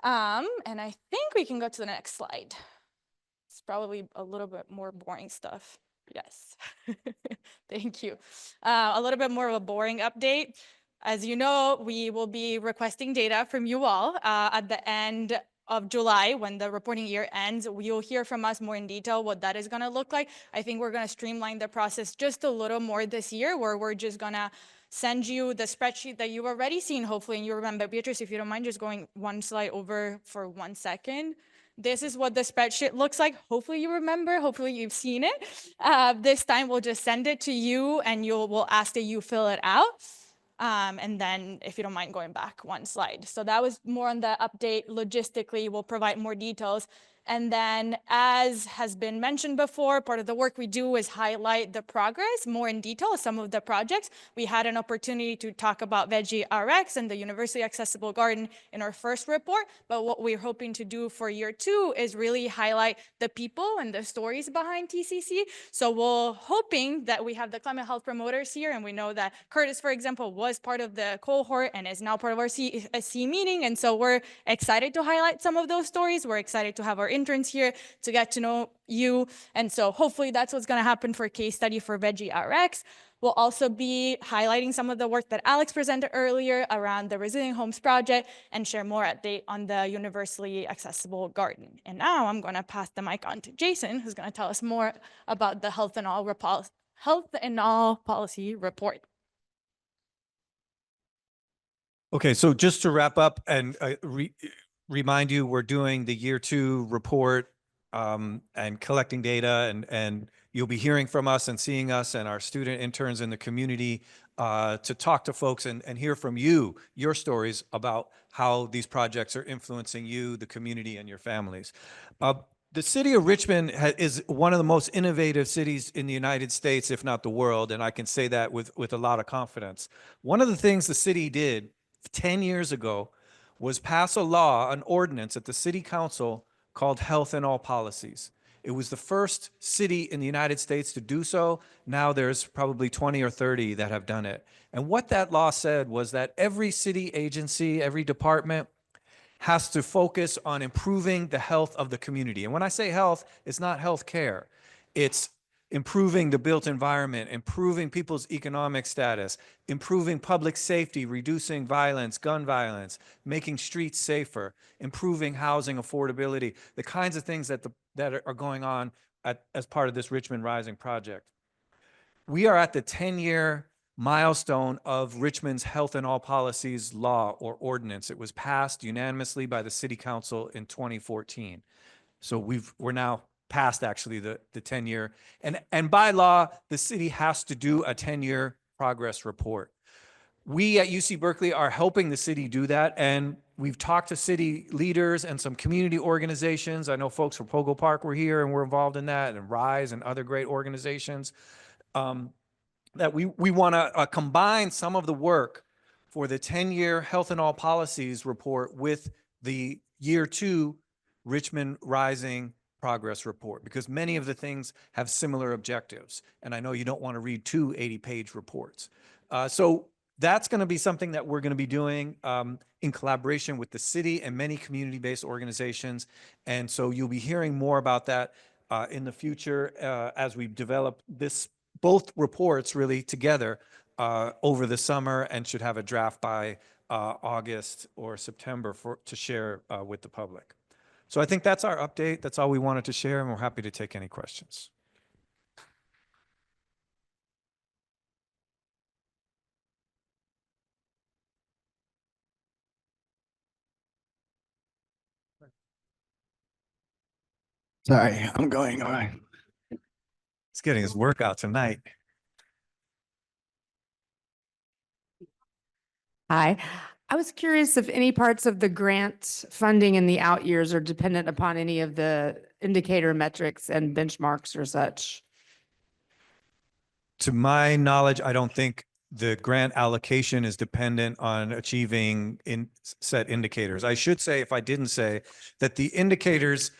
And I think we can go to the next slide. It's probably a little bit more boring stuff. Yes. Thank you. A little bit more of a boring update. As you know, we will be requesting data from you all at the end of July when the reporting year ends. You'll hear from us more in detail what that is going to look like. I think we're going to streamline the process just a little more this year, where we're just going to send you the spreadsheet that you've already seen, hopefully, and you remember. Beatrice, if you don't mind just going one slide over for 1 second. This is what the spreadsheet looks like. Hopefully you remember, hopefully you've seen it. This time we'll just send it to you and we'll ask that you fill it out. And then if you don't mind going back 1 slide. So that was more on the update. Logistically, we'll provide more details. And then, as has been mentioned before, part of the work we do is highlight the progress more in detail, some of the projects. We had an opportunity to talk about Veggie RX and the Universally Accessible Garden in our first report, but what we're hoping to do for year 2 is really highlight the people and the stories behind TCC. So we're hoping that we have the climate health promoters here, and we know that Curtis, for example, was part of the cohort and is now part of our C meeting, and so we're excited to highlight some of those stories. We're excited to have our interns here to get to know you. And so hopefully that's what's going to happen for case study for Veggie RX. We'll also be highlighting some of the work that Alex presented earlier around the Resilient Homes Project and share more update on the Universally Accessible Garden. And now I'm going to pass the mic on to Jason, who's going to tell us more about the Health in All Policy Report. Okay, so just to wrap up and remind you, we're doing the year 2 report and collecting data, and you'll be hearing from us and seeing us and our student interns in the community to talk to folks and hear from you, your stories about how these projects are influencing you, the community, and your families. The city of Richmond is one of the most innovative cities in the United States, if not the world, and I can say that with a lot of confidence. One of the things the city did 10 years ago was pass a law, an ordinance at the city council called Health in All Policies. It was the first city in the United States to do so. Now there's probably 20 or 30 that have done it. And what that law said was that every city agency, every department has to focus on improving the health of the community. And when I say health, it's not health care. It's improving the built environment, improving people's economic status, improving public safety, reducing violence, gun violence, making streets safer, improving housing affordability, the kinds of things that are going on as part of this Richmond Rising project. We are at the 10-year milestone of Richmond's Health in All Policies law or ordinance. It was passed unanimously by the City Council in 2014. So we're now past actually the 10-year. And by law, the city has to do a 10-year progress report. We at UC Berkeley are helping the city do that. And we've talked to city leaders and some community organizations. I know folks from Pogo Park were here and we're involved in that, and RISE and other great organizations. That we want to combine some of the work for the 10-year Health in All Policies report with the year 2 Richmond Rising Progress Report, because many of the things have similar objectives. And I know you don't want to read 2 80-page reports. So that's going to be something that we're going to be doing in collaboration with the city and many community-based organizations. And so you'll be hearing more about that in the future as we develop both reports really together over the summer, and should have a draft by August or September to share with the public. So I think that's our update. That's all we wanted to share, and we're happy to take any questions. Sorry, I'm going. All right. He's getting his workout tonight. Hi. I was curious if any parts of the grant funding in the out years are dependent upon any of the indicator metrics and benchmarks or such. To my knowledge, I don't think the grant allocation is dependent on achieving in set indicators. I should say, if I didn't say, that the indicators,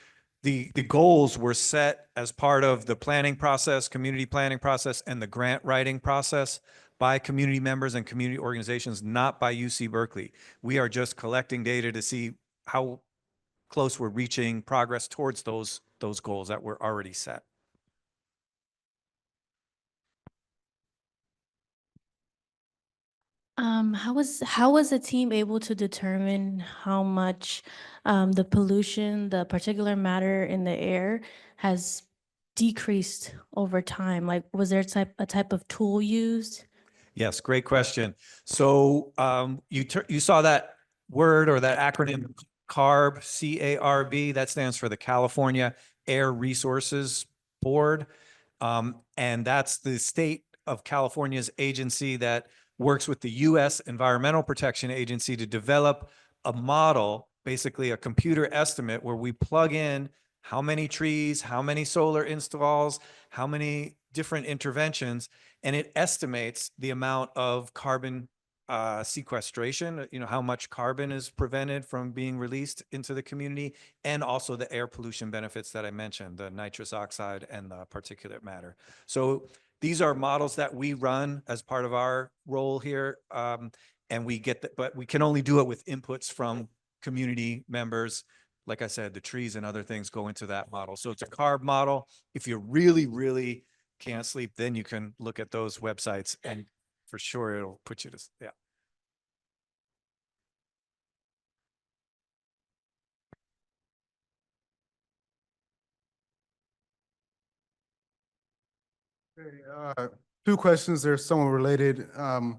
the goals were set as part of the planning process, community planning process, and the grant writing process by community members and community organizations, not by UC Berkeley. We are just collecting data to see how close we're reaching progress towards those goals that were already set. How was the team able to determine how much the pollution, the particulate matter in the air has decreased over time? Like, was there a type of tool used? Yes, great question. So you saw that word or that acronym CARB, C-A-R-B, that stands for the California Air Resources Board. And that's the state of California's agency that works with the U.S. Environmental Protection Agency to develop a model, basically a computer estimate where we plug in how many trees, how many solar installs, how many different interventions, and it estimates the amount of carbon sequestration, how much carbon is prevented from being released into the community, and also the air pollution benefits that I mentioned, the nitrous oxide and the particulate matter. So these are models that we run as part of our role here, and we get that, but we can only do it with inputs from community members. Like I said, the trees and other things go into that model. So it's a CARB model. If you really can't sleep, then you can look at those websites, and for sure it'll put you to, yeah. Two questions. They're somewhat related. Do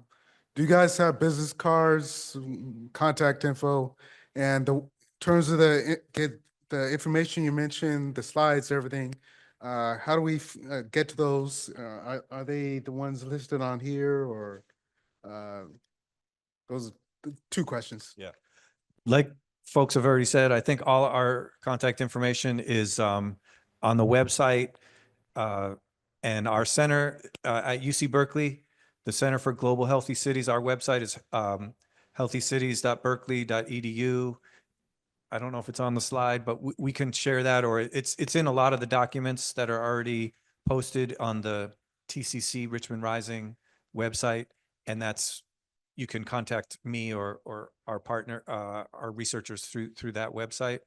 you guys have business cards, contact info, and the terms of get the information you mentioned, the slides, everything? How do we get to those? Are they the ones listed on here, or those are the two questions? Yeah. Like folks have already said, I think all our contact information is on the website, and our center at UC Berkeley, the Center for Global Healthy Cities, our website is healthycities.berkeley.edu. I don't know if it's on the slide, but we can share that, or it's in a lot of the documents that are already posted on the TCC Richmond Rising website, and you can contact me or our partner, our researchers through that website.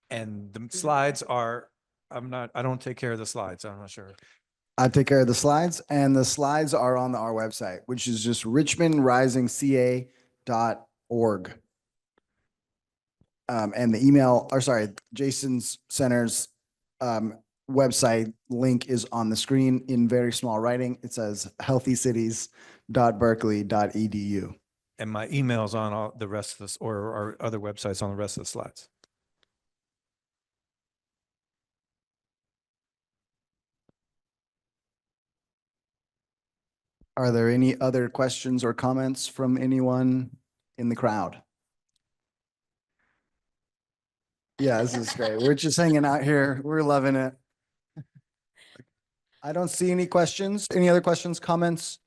And the slides are, I don't take care of the slides. I'm not sure. I take care of the slides, and the slides are on our website, which is just richmondrisingca.org. And the email, or sorry, Jason's center's website link is on the screen in very small writing. It says healthycities.berkeley.edu. And my email's on all the rest of this, or our other websites on the rest of the slides. Are there any other questions or comments from anyone in the crowd? Yeah, this is great. We're just hanging out here. We're loving it. I don't see any questions. Any other questions, comments,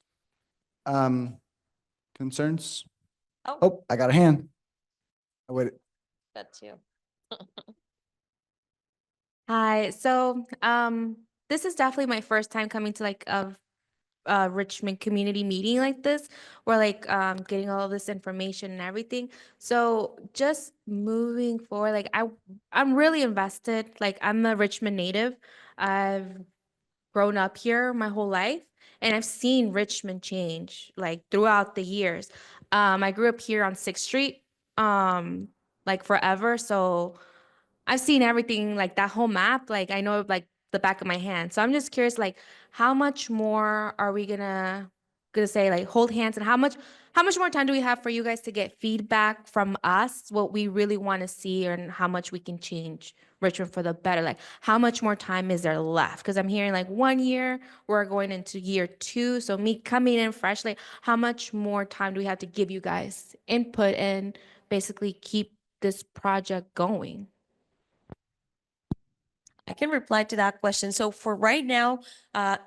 concerns? Oh, I got a hand. Oh, wait. That's you. Hi. So, this is definitely my first time coming to like a Richmond community meeting like this, where like getting all this information and everything. So just moving forward, like I'm really invested. Like I'm a Richmond native. I've grown up here my whole life, and I've seen Richmond change like throughout the years. I grew up here on 6th Street, like forever. So I've seen everything, like that whole map, like I know like the back of my hand. So I'm just curious, like how much more are we gonna say like hold hands, and how much more time do we have for you guys to get feedback from us, what we really want to see and how much we can change Richmond for the better? Like, how much more time is there left? Because I'm hearing like 1 year, we're going into year 2. So me coming in fresh, like how much more time do we have to give you guys input and basically keep this project going? I can reply to that question. So for right now,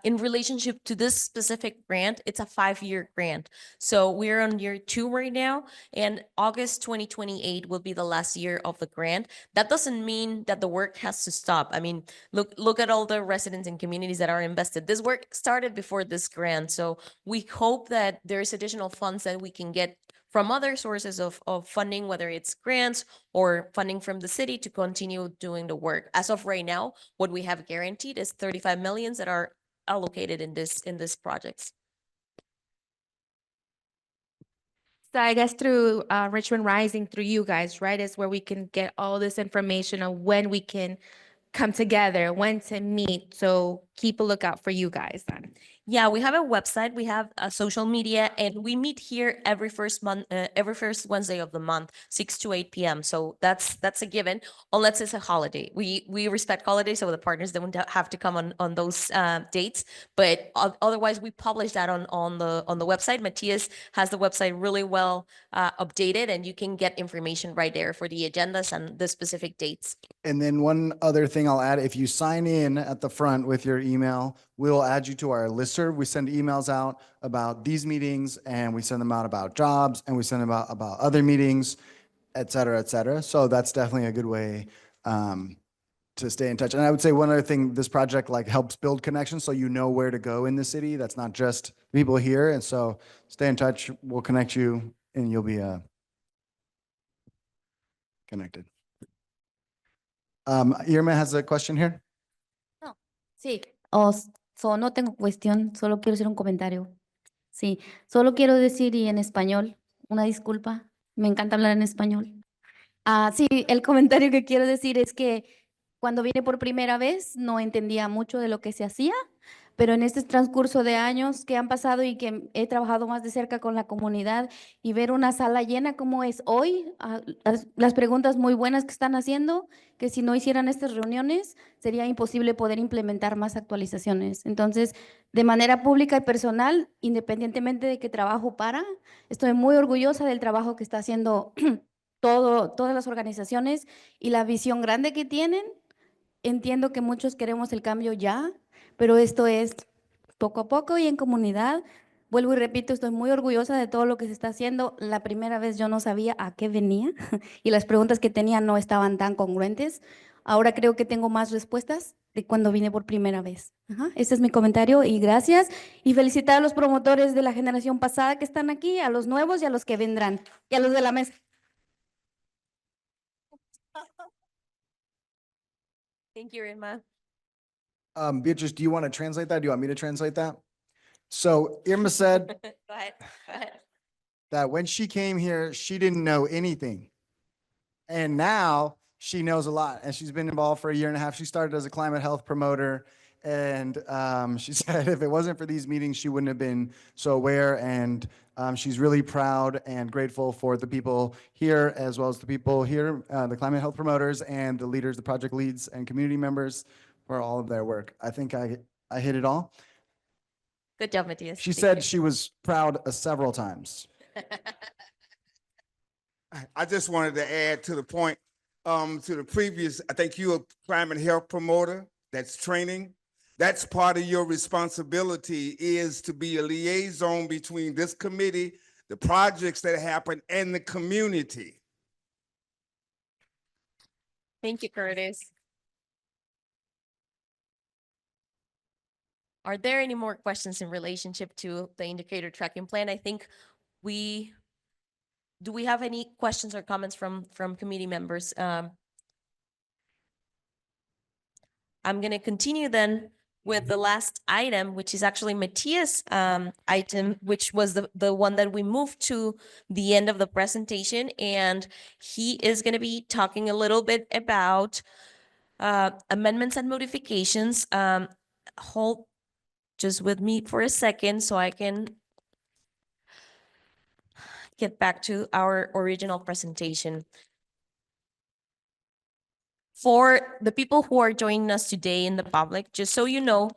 in relationship to this specific grant, it's a 5-year grant. So we're on year 2 right now, and August 2028 will be the last year of the grant. That doesn't mean that the work has to stop. I mean, look at all the residents and communities that are invested. This work started before this grant. So we hope that there's additional funds that we can get from other sources of funding, whether it's grants or funding from the city to continue doing the work. As of right now, what we have guaranteed is 35 millions that are allocated in this projects. So I guess through Richmond Rising, through you guys, right, is where we can get all this information on when we can come together, when to meet. So keep a lookout for you guys then. Yeah, we have a website, we have a social media, and we meet here every first Wednesday of the month, 6 to 8 p.m. So that's a given, unless it's a holiday. We respect holidays, so the partners don't have to come on those dates. But otherwise, we publish that on the website. Matthias has the website really well updated, and you can get information right there for the agendas and the specific dates. And then one other thing I'll add, if you sign in at the front with your email, we'll add you to our listserv. We send emails out about these meetings, and we send them out about jobs, and we send them out about other meetings, et cetera, et cetera. So that's definitely a good way to stay in touch. And I would say one other thing, this project like helps build connections so you know where to go in the city. That's not just people here. And so stay in touch. We'll connect you, and you'll be connected. Irma has a question here. Sí, no tengo cuestión, solo quiero hacer un comentario. Sí, solo quiero decir y en español, una disculpa, me encanta hablar en español. Sí, el comentario que quiero decir es que cuando vine por primera vez no entendía mucho de lo que se hacía, pero en este transcurso de años que han pasado y que he trabajado más de cerca con la comunidad y ver una sala llena como es hoy, las preguntas muy buenas que están haciendo, que si no hicieran estas reuniones sería imposible poder implementar más actualizaciones. Entonces, de manera pública y personal, independientemente de que trabajo estoy muy orgullosa del trabajo que está haciendo todas las organizaciones y la visión grande que tienen. Entiendo que muchos queremos el cambio ya, pero esto es poco a poco y en comunidad. Vuelvo y repito, estoy muy orgullosa de todo lo que se está haciendo. La primera vez yo no sabía a qué venía y las preguntas que tenía no estaban tan congruentes. Ahora creo que tengo más respuestas de cuando vine por primera vez. Ese es mi comentario y gracias. Y felicitar a los promotores de la generación pasada que están aquí, a los nuevos y a los que vendrán, y a los de la mesa. Thank you, Irma. Beatrice, do you want to translate that? Do you want me to translate that? So Irma said Go ahead. Go ahead. that when she came here, she didn't know anything. And now she knows a lot, and she's been involved for 1.5 years. She started as a climate health promoter. And she said if it wasn't for these meetings, she wouldn't have been so aware. And she's really proud and grateful for the people here, as well as the people here, the climate health promoters and the leaders, the project leads and community members for all of their work. I think I hit it all. Good job, Matthias. She Thank said you. she was proud several times. I just wanted to add to the point, to the previous, I think you're a climate health promoter that's training. That's part of your responsibility, is to be a liaison between this committee, the projects that happen, and the community. Thank you, Curtis. Are there any more questions in relationship to the indicator tracking plan? I think do we have any questions or comments from committee members? I'm going to continue then with the last item, which is actually Matthias' item, which was the one that we moved to the end of the presentation. And he is going to be talking a little bit about amendments and modifications. Hold just with me for a second so I can get back to our original presentation. For the people who are joining us today in the public, just so you know,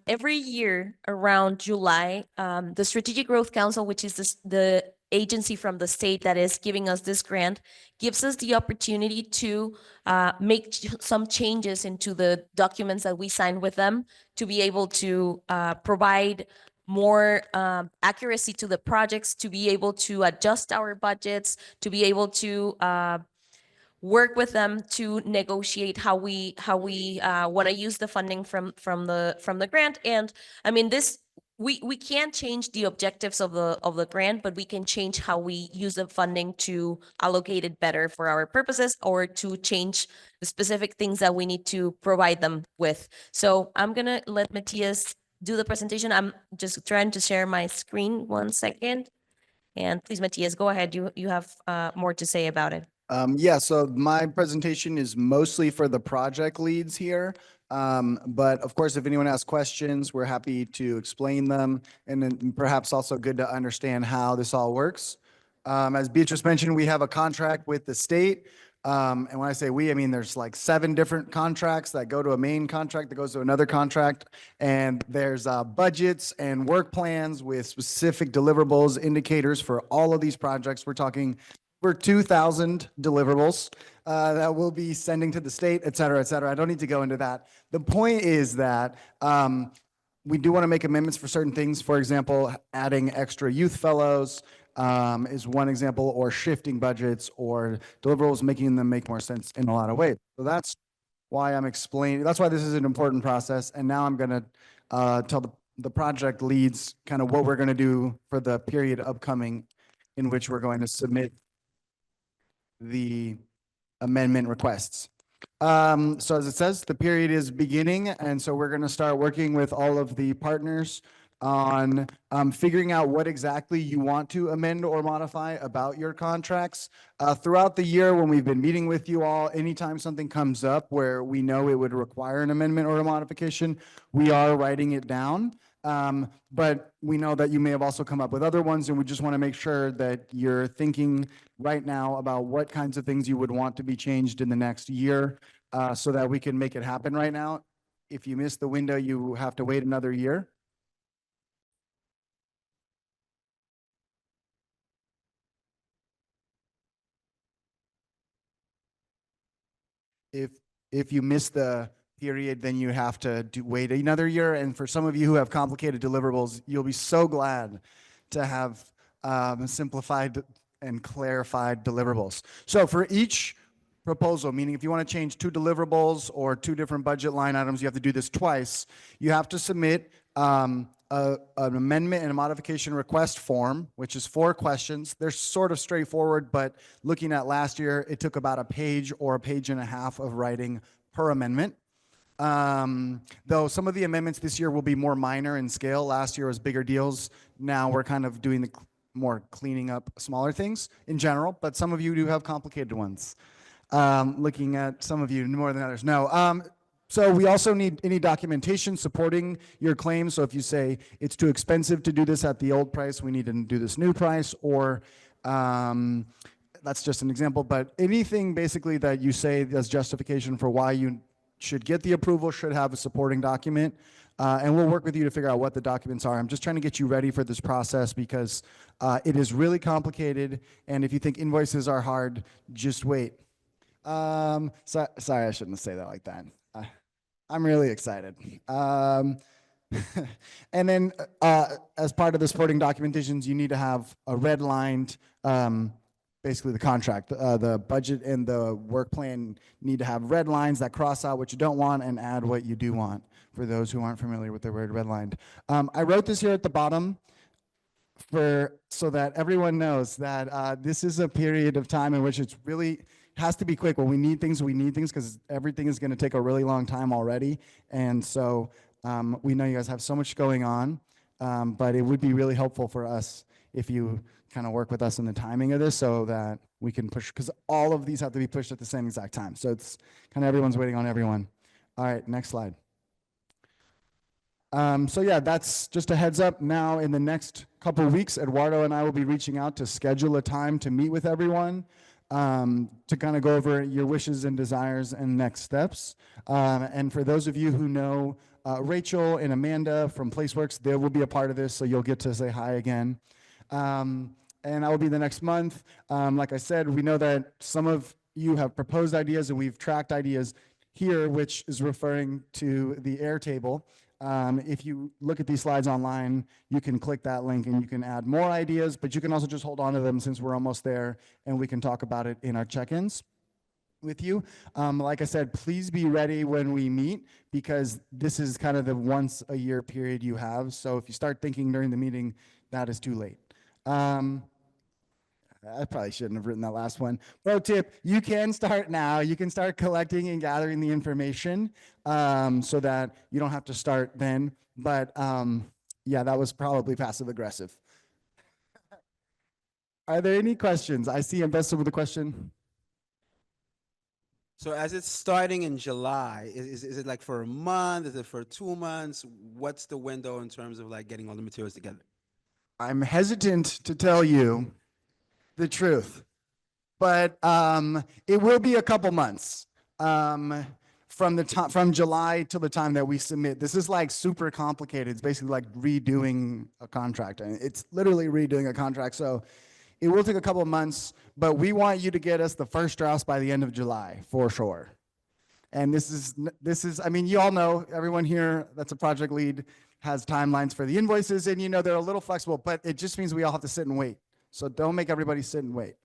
every year around July, the Strategic Growth Council, which is the agency from the state that is giving us this grant, gives us the opportunity to make some changes into the documents that we sign with them to be able to provide more accuracy to the projects, to be able to adjust our budgets, to be able to work with them to negotiate how we want to use the funding from the grant. And I mean, this we can't change the objectives of the grant, but we can change how we use the funding to allocate it better for our purposes, or to change the specific things that we need to provide them with. So I'm gonna let Matthias do the presentation. I'm just trying to share my screen 1 second. And please, Matthias, go ahead. You have more to say about it. Yeah, so my presentation is mostly for the project leads here. But of course, if anyone has questions, we're happy to explain them, and then perhaps also good to understand how this all works. As Beatrice mentioned, we have a contract with the state. And when I say we, I mean there's like 7 different contracts that go to a main contract that goes to another contract. And there's budgets and work plans with specific deliverables, indicators for all of these projects. We're talking over 2,000 deliverables that we'll be sending to the state, et cetera, et cetera. I don't need to go into that. The point is that we do want to make amendments for certain things. For example, adding extra youth fellows is one example, or shifting budgets or deliverables, making them make more sense in a lot of ways. So that's why I'm explaining, that's why this is an important process. And now I'm going to tell the project leads kind of what we're going to do for the period upcoming in which we're going to submit the amendment requests. So as it says, the period is beginning, and so we're going to start working with all of the partners on figuring out what exactly you want to amend or modify about your contracts. Throughout the year, when we've been meeting with you all, anytime something comes up where we know it would require an amendment or a modification, we are writing it down. But we know that you may have also come up with other ones, and we just want to make sure that you're thinking right now about what kinds of things you would want to be changed in the next year, so that we can make it happen right now. If you miss the window, you have to wait another year. If you miss the period, then you have to wait another year. And for some of you who have complicated deliverables, you'll be so glad to have simplified and clarified deliverables. So for each proposal, meaning if you want to change 2 deliverables or 2 different budget line items, you have to do this twice. You have to submit an amendment and a modification request form, which is 4 questions. They're sort of straightforward, but looking at last year, it took about a page or a page and a half of writing per amendment. Though some of the amendments this year will be more minor in scale. Last year was bigger deals. Now we're kind of doing the more cleaning up smaller things in general, but some of you do have complicated ones. Looking at some of you more than others. No. So we also need any documentation supporting your claim. So if you say it's too expensive to do this at the old price, we need to do this new price, or that's just an example, but anything basically that you say as justification for why you should get the approval should have a supporting document. And we'll work with you to figure out what the documents are. I'm just trying to get you ready for this process because it is really complicated. And if you think invoices are hard, just wait. Sorry, I shouldn't say that like that. I'm really excited. And then as part of the supporting documentations, you need to have a redlined, basically the contract, the budget and the work plan need to have red lines that cross out what you don't want and add what you do want, for those who aren't familiar with the word redlined. I wrote this here at the bottom so that everyone knows that this is a period of time in which it's really has to be quick. When we need things because everything is going to take a really long time already. And so we know you guys have so much going on, but it would be really helpful for us if you kind of work with us in the timing of this so that we can push, because all of these have to be pushed at the same exact time. So it's kind of everyone's waiting on everyone. All right, next slide. So yeah, that's just a heads up. Now in the next couple of weeks, Eduardo and I will be reaching out to schedule a time to meet with everyone, to kind of go over your wishes and desires and next steps. And for those of you who know Rachel and Amanda from Placeworks, they will be a part of this, so you'll get to say hi again. And that will be the next month. Like I said, we know that some of you have proposed ideas and we've tracked ideas here, which is referring to the Airtable. If you look at these slides online, you can click that link and you can add more ideas, but you can also just hold on to them since we're almost there and we can talk about it in our check-ins with you. Like I said, please be ready when we meet because this is kind of the once a year period you have. So if you start thinking during the meeting, that is too late. I probably shouldn't have written that last one. Pro tip, you can start now. You can start collecting and gathering the information so that you don't have to start then. But yeah, that was probably passive aggressive. Are there any questions? I see Ambessa with a question. So as it's starting in July, is it like for a month? Is it for 2 months? What's the window in terms of like getting all the materials together? I'm hesitant to tell you the truth, but it will be a couple months from July till the time that we submit. This is like super complicated. It's basically like redoing a contract. And it's literally redoing a contract. So it will take a couple of months, but we want you to get us the first drafts by the end of July for sure. And this is, I mean, you all know, everyone here that's a project lead has timelines for the invoices, and you know they're a little flexible, but it just means we all have to sit and wait. So don't make everybody sit and wait.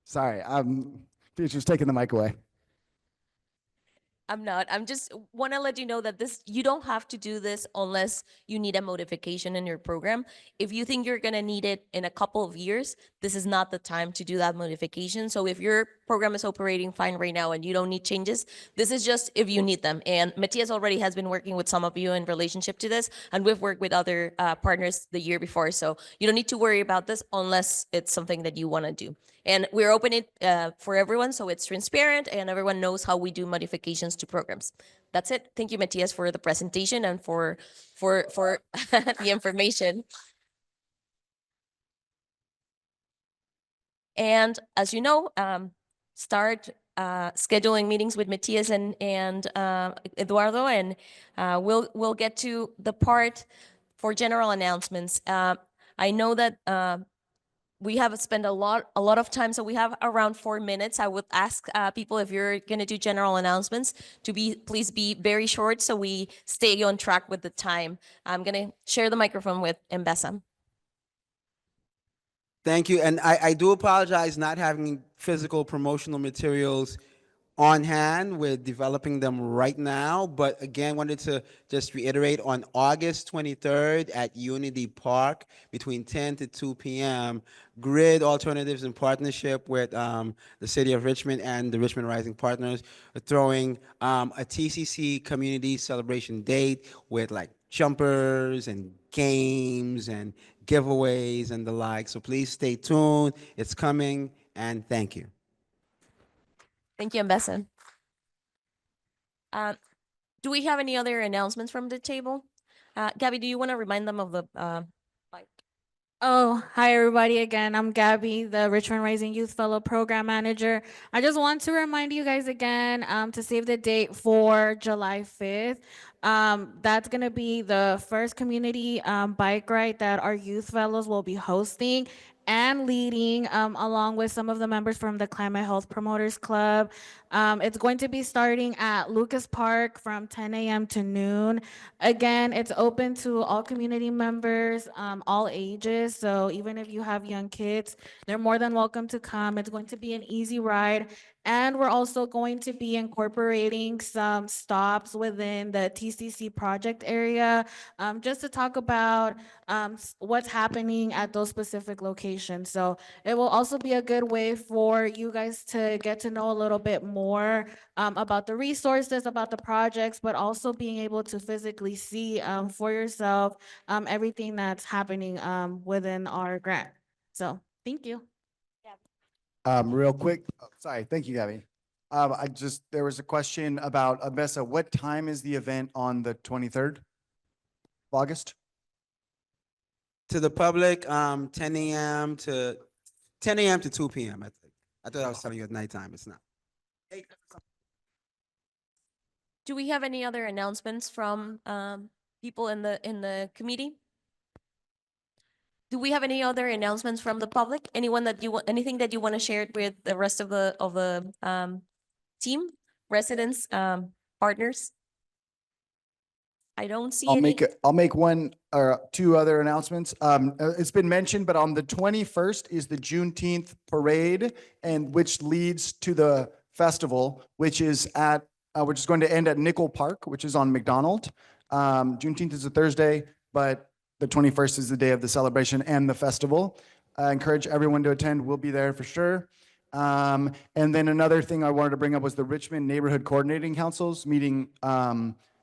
Sorry, Beatrice taking the mic away. I'm not. I'm just want to let you know that you don't have to do this unless you need a modification in your program. If you think you're going to need it in a couple of years, this is not the time to do that modification. So if your program is operating fine right now and you don't need changes, this is just if you need them. And Matias already has been working with some of you in relationship to this, and we've worked with other partners the year before. So you don't need to worry about this unless it's something that you want to do. And we're opening it for everyone, so it's transparent and everyone knows how we do modifications to programs. That's it. Thank you, Matias, for the presentation and for the information. And as you know, start scheduling meetings with Matias and Eduardo, and we'll get to the part for general announcements. I know that we have spent a lot of time, so we have around 4 minutes. I would ask people, if you're going to do general announcements, to please be very short so we stay on track with the time. I'm going to share the microphone with Mbessa. Thank you. And I do apologize not having physical promotional materials on hand. We're developing them right now. But again, wanted to just reiterate, on August 23rd at Unity Park between 10 to 2 p.m., Grid Alternatives in partnership with the City of Richmond and the Richmond Rising Partners are throwing a TCC community celebration date with like jumpers and games and giveaways and the like. So please stay tuned. It's coming, and thank you. Thank you, Mbessa. Do we have any other announcements from the table? Gabby, do you want to remind them of the Oh, hi everybody again. I'm Gabby, the Richmond Rising Youth Fellow Program Manager. I just want to remind you guys again to save the date for July 5th. That's going to be the first community bike ride that our youth fellows will be hosting and leading along with some of the members from the Climate Health Promoters Club. It's going to be starting at Lucas Park from 10 a.m. to noon. Again, it's open to all community members, all ages. So even if you have young kids, they're more than welcome to come. It's going to be an easy ride. And we're also going to be incorporating some stops within the TCC project area, just to talk about what's happening at those specific locations. So it will also be a good way for you guys to get to know a little bit more about the resources, about the projects, but also being able to physically see for yourself everything that's happening within our grant. So thank you. Real quick, sorry, thank you, Gabby. There was a question about Ambessa. What time is the event on the 23rd? August? To the public, 10 a.m. to 10 a.m. to 2 p.m. I think. I thought I was telling you at nighttime. It's not. Do we have any other announcements from people in the committee? Do we have any other announcements from the public? Anyone that you want, anything that you want to share with the rest of the team, residents, partners? I don't see any. I'll make one or two other announcements. It's been mentioned, but on the 21st is the Juneteenth parade, and which leads to the festival, which is going to end at Nickel Park, which is on McDonald. Juneteenth is a Thursday, but the 21st is the day of the celebration and the festival. I encourage everyone to attend. We'll be there for sure. And then another thing I wanted to bring up was the Richmond Neighborhood Coordinating Council's meeting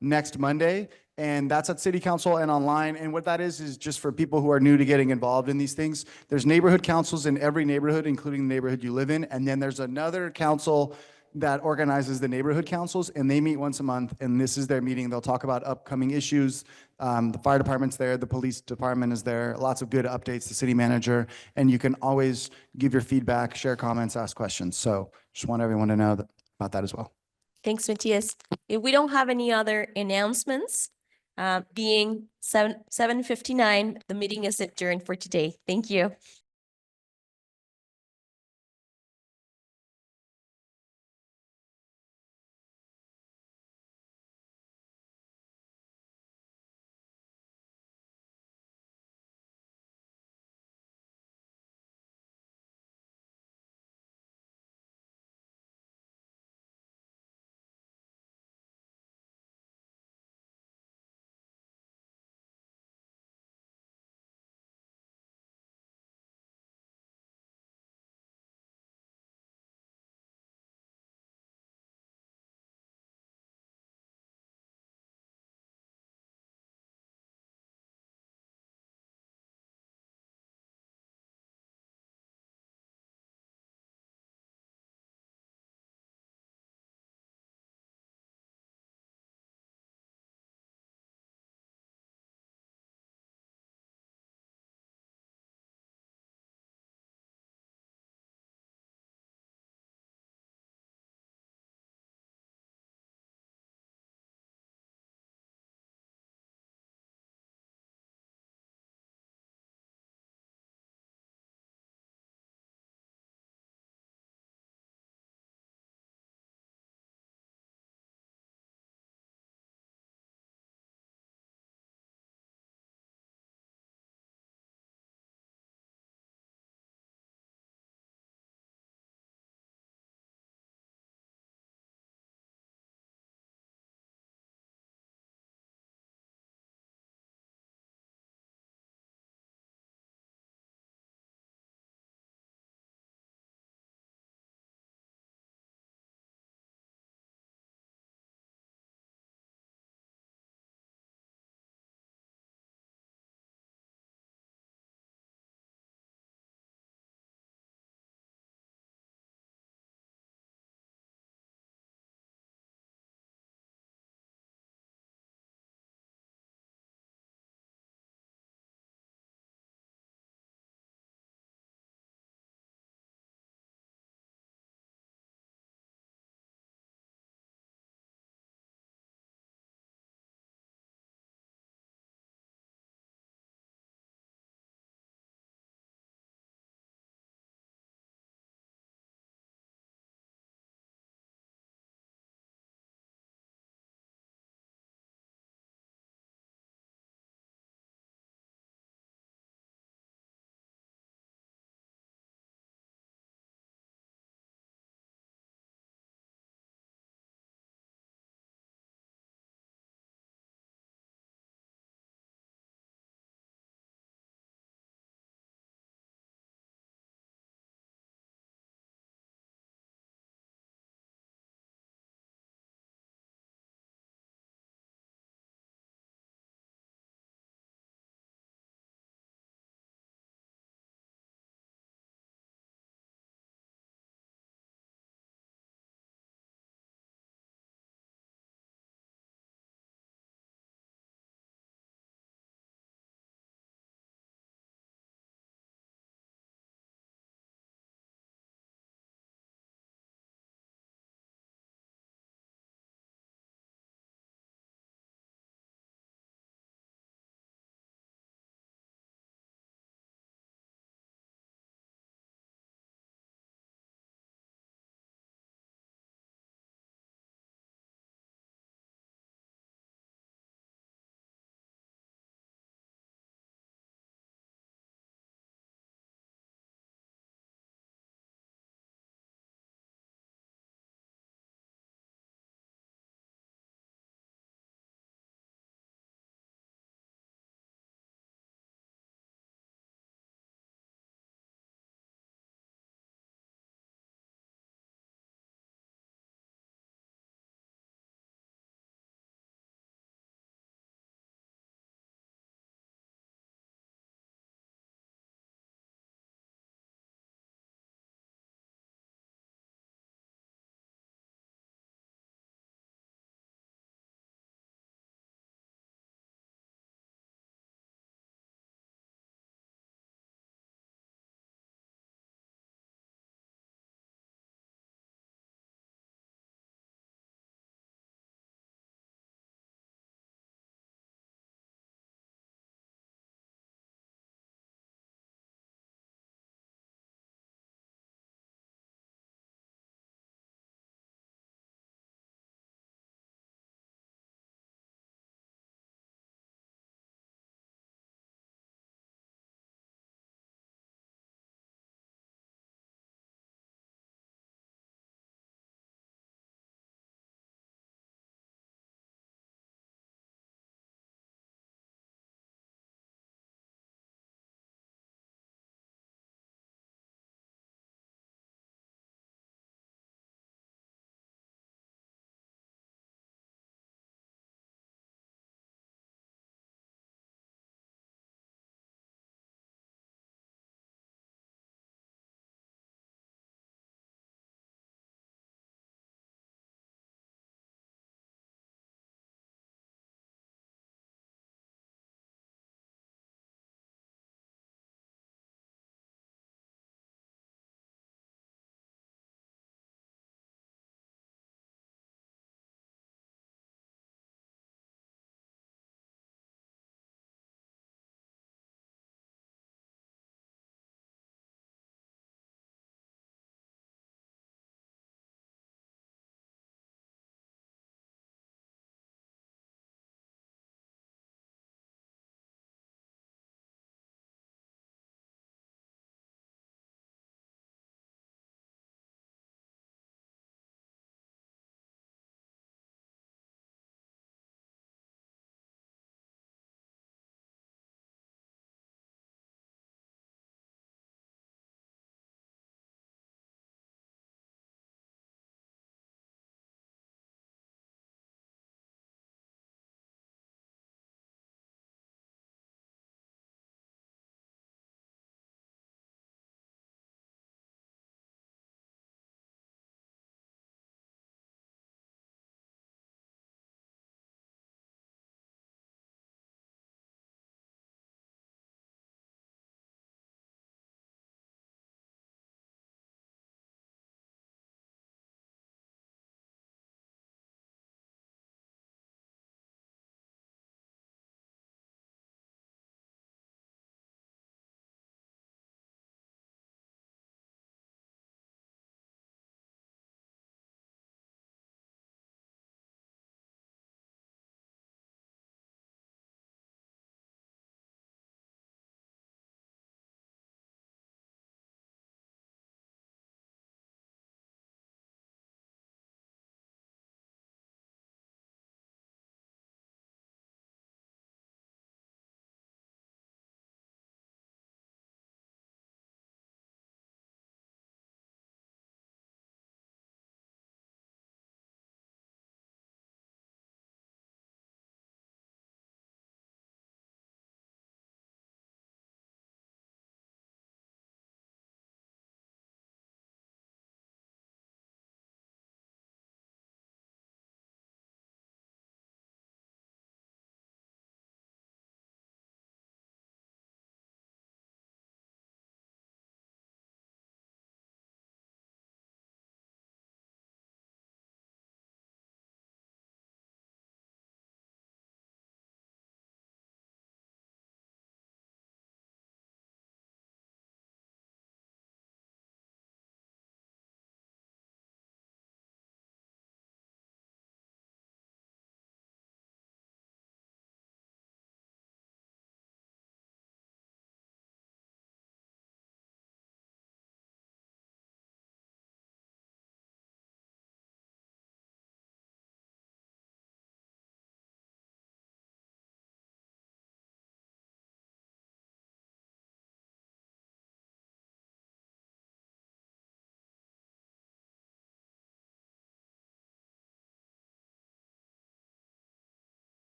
next Monday, and that's at City Council and online. And what that is just for people who are new to getting involved in these things. There's neighborhood councils in every neighborhood, including the neighborhood you live in. And then there's another council that organizes the neighborhood councils, and they meet once a month, and this is their meeting. They'll talk about upcoming issues. The fire department's there, the police department is there, lots of good updates, the city manager, and you can always give your feedback, share comments, ask questions. So just want everyone to know about that as well. Thanks, Matias. If we don't have any other announcements, being 7:59, the meeting is adjourned for today. Thank you.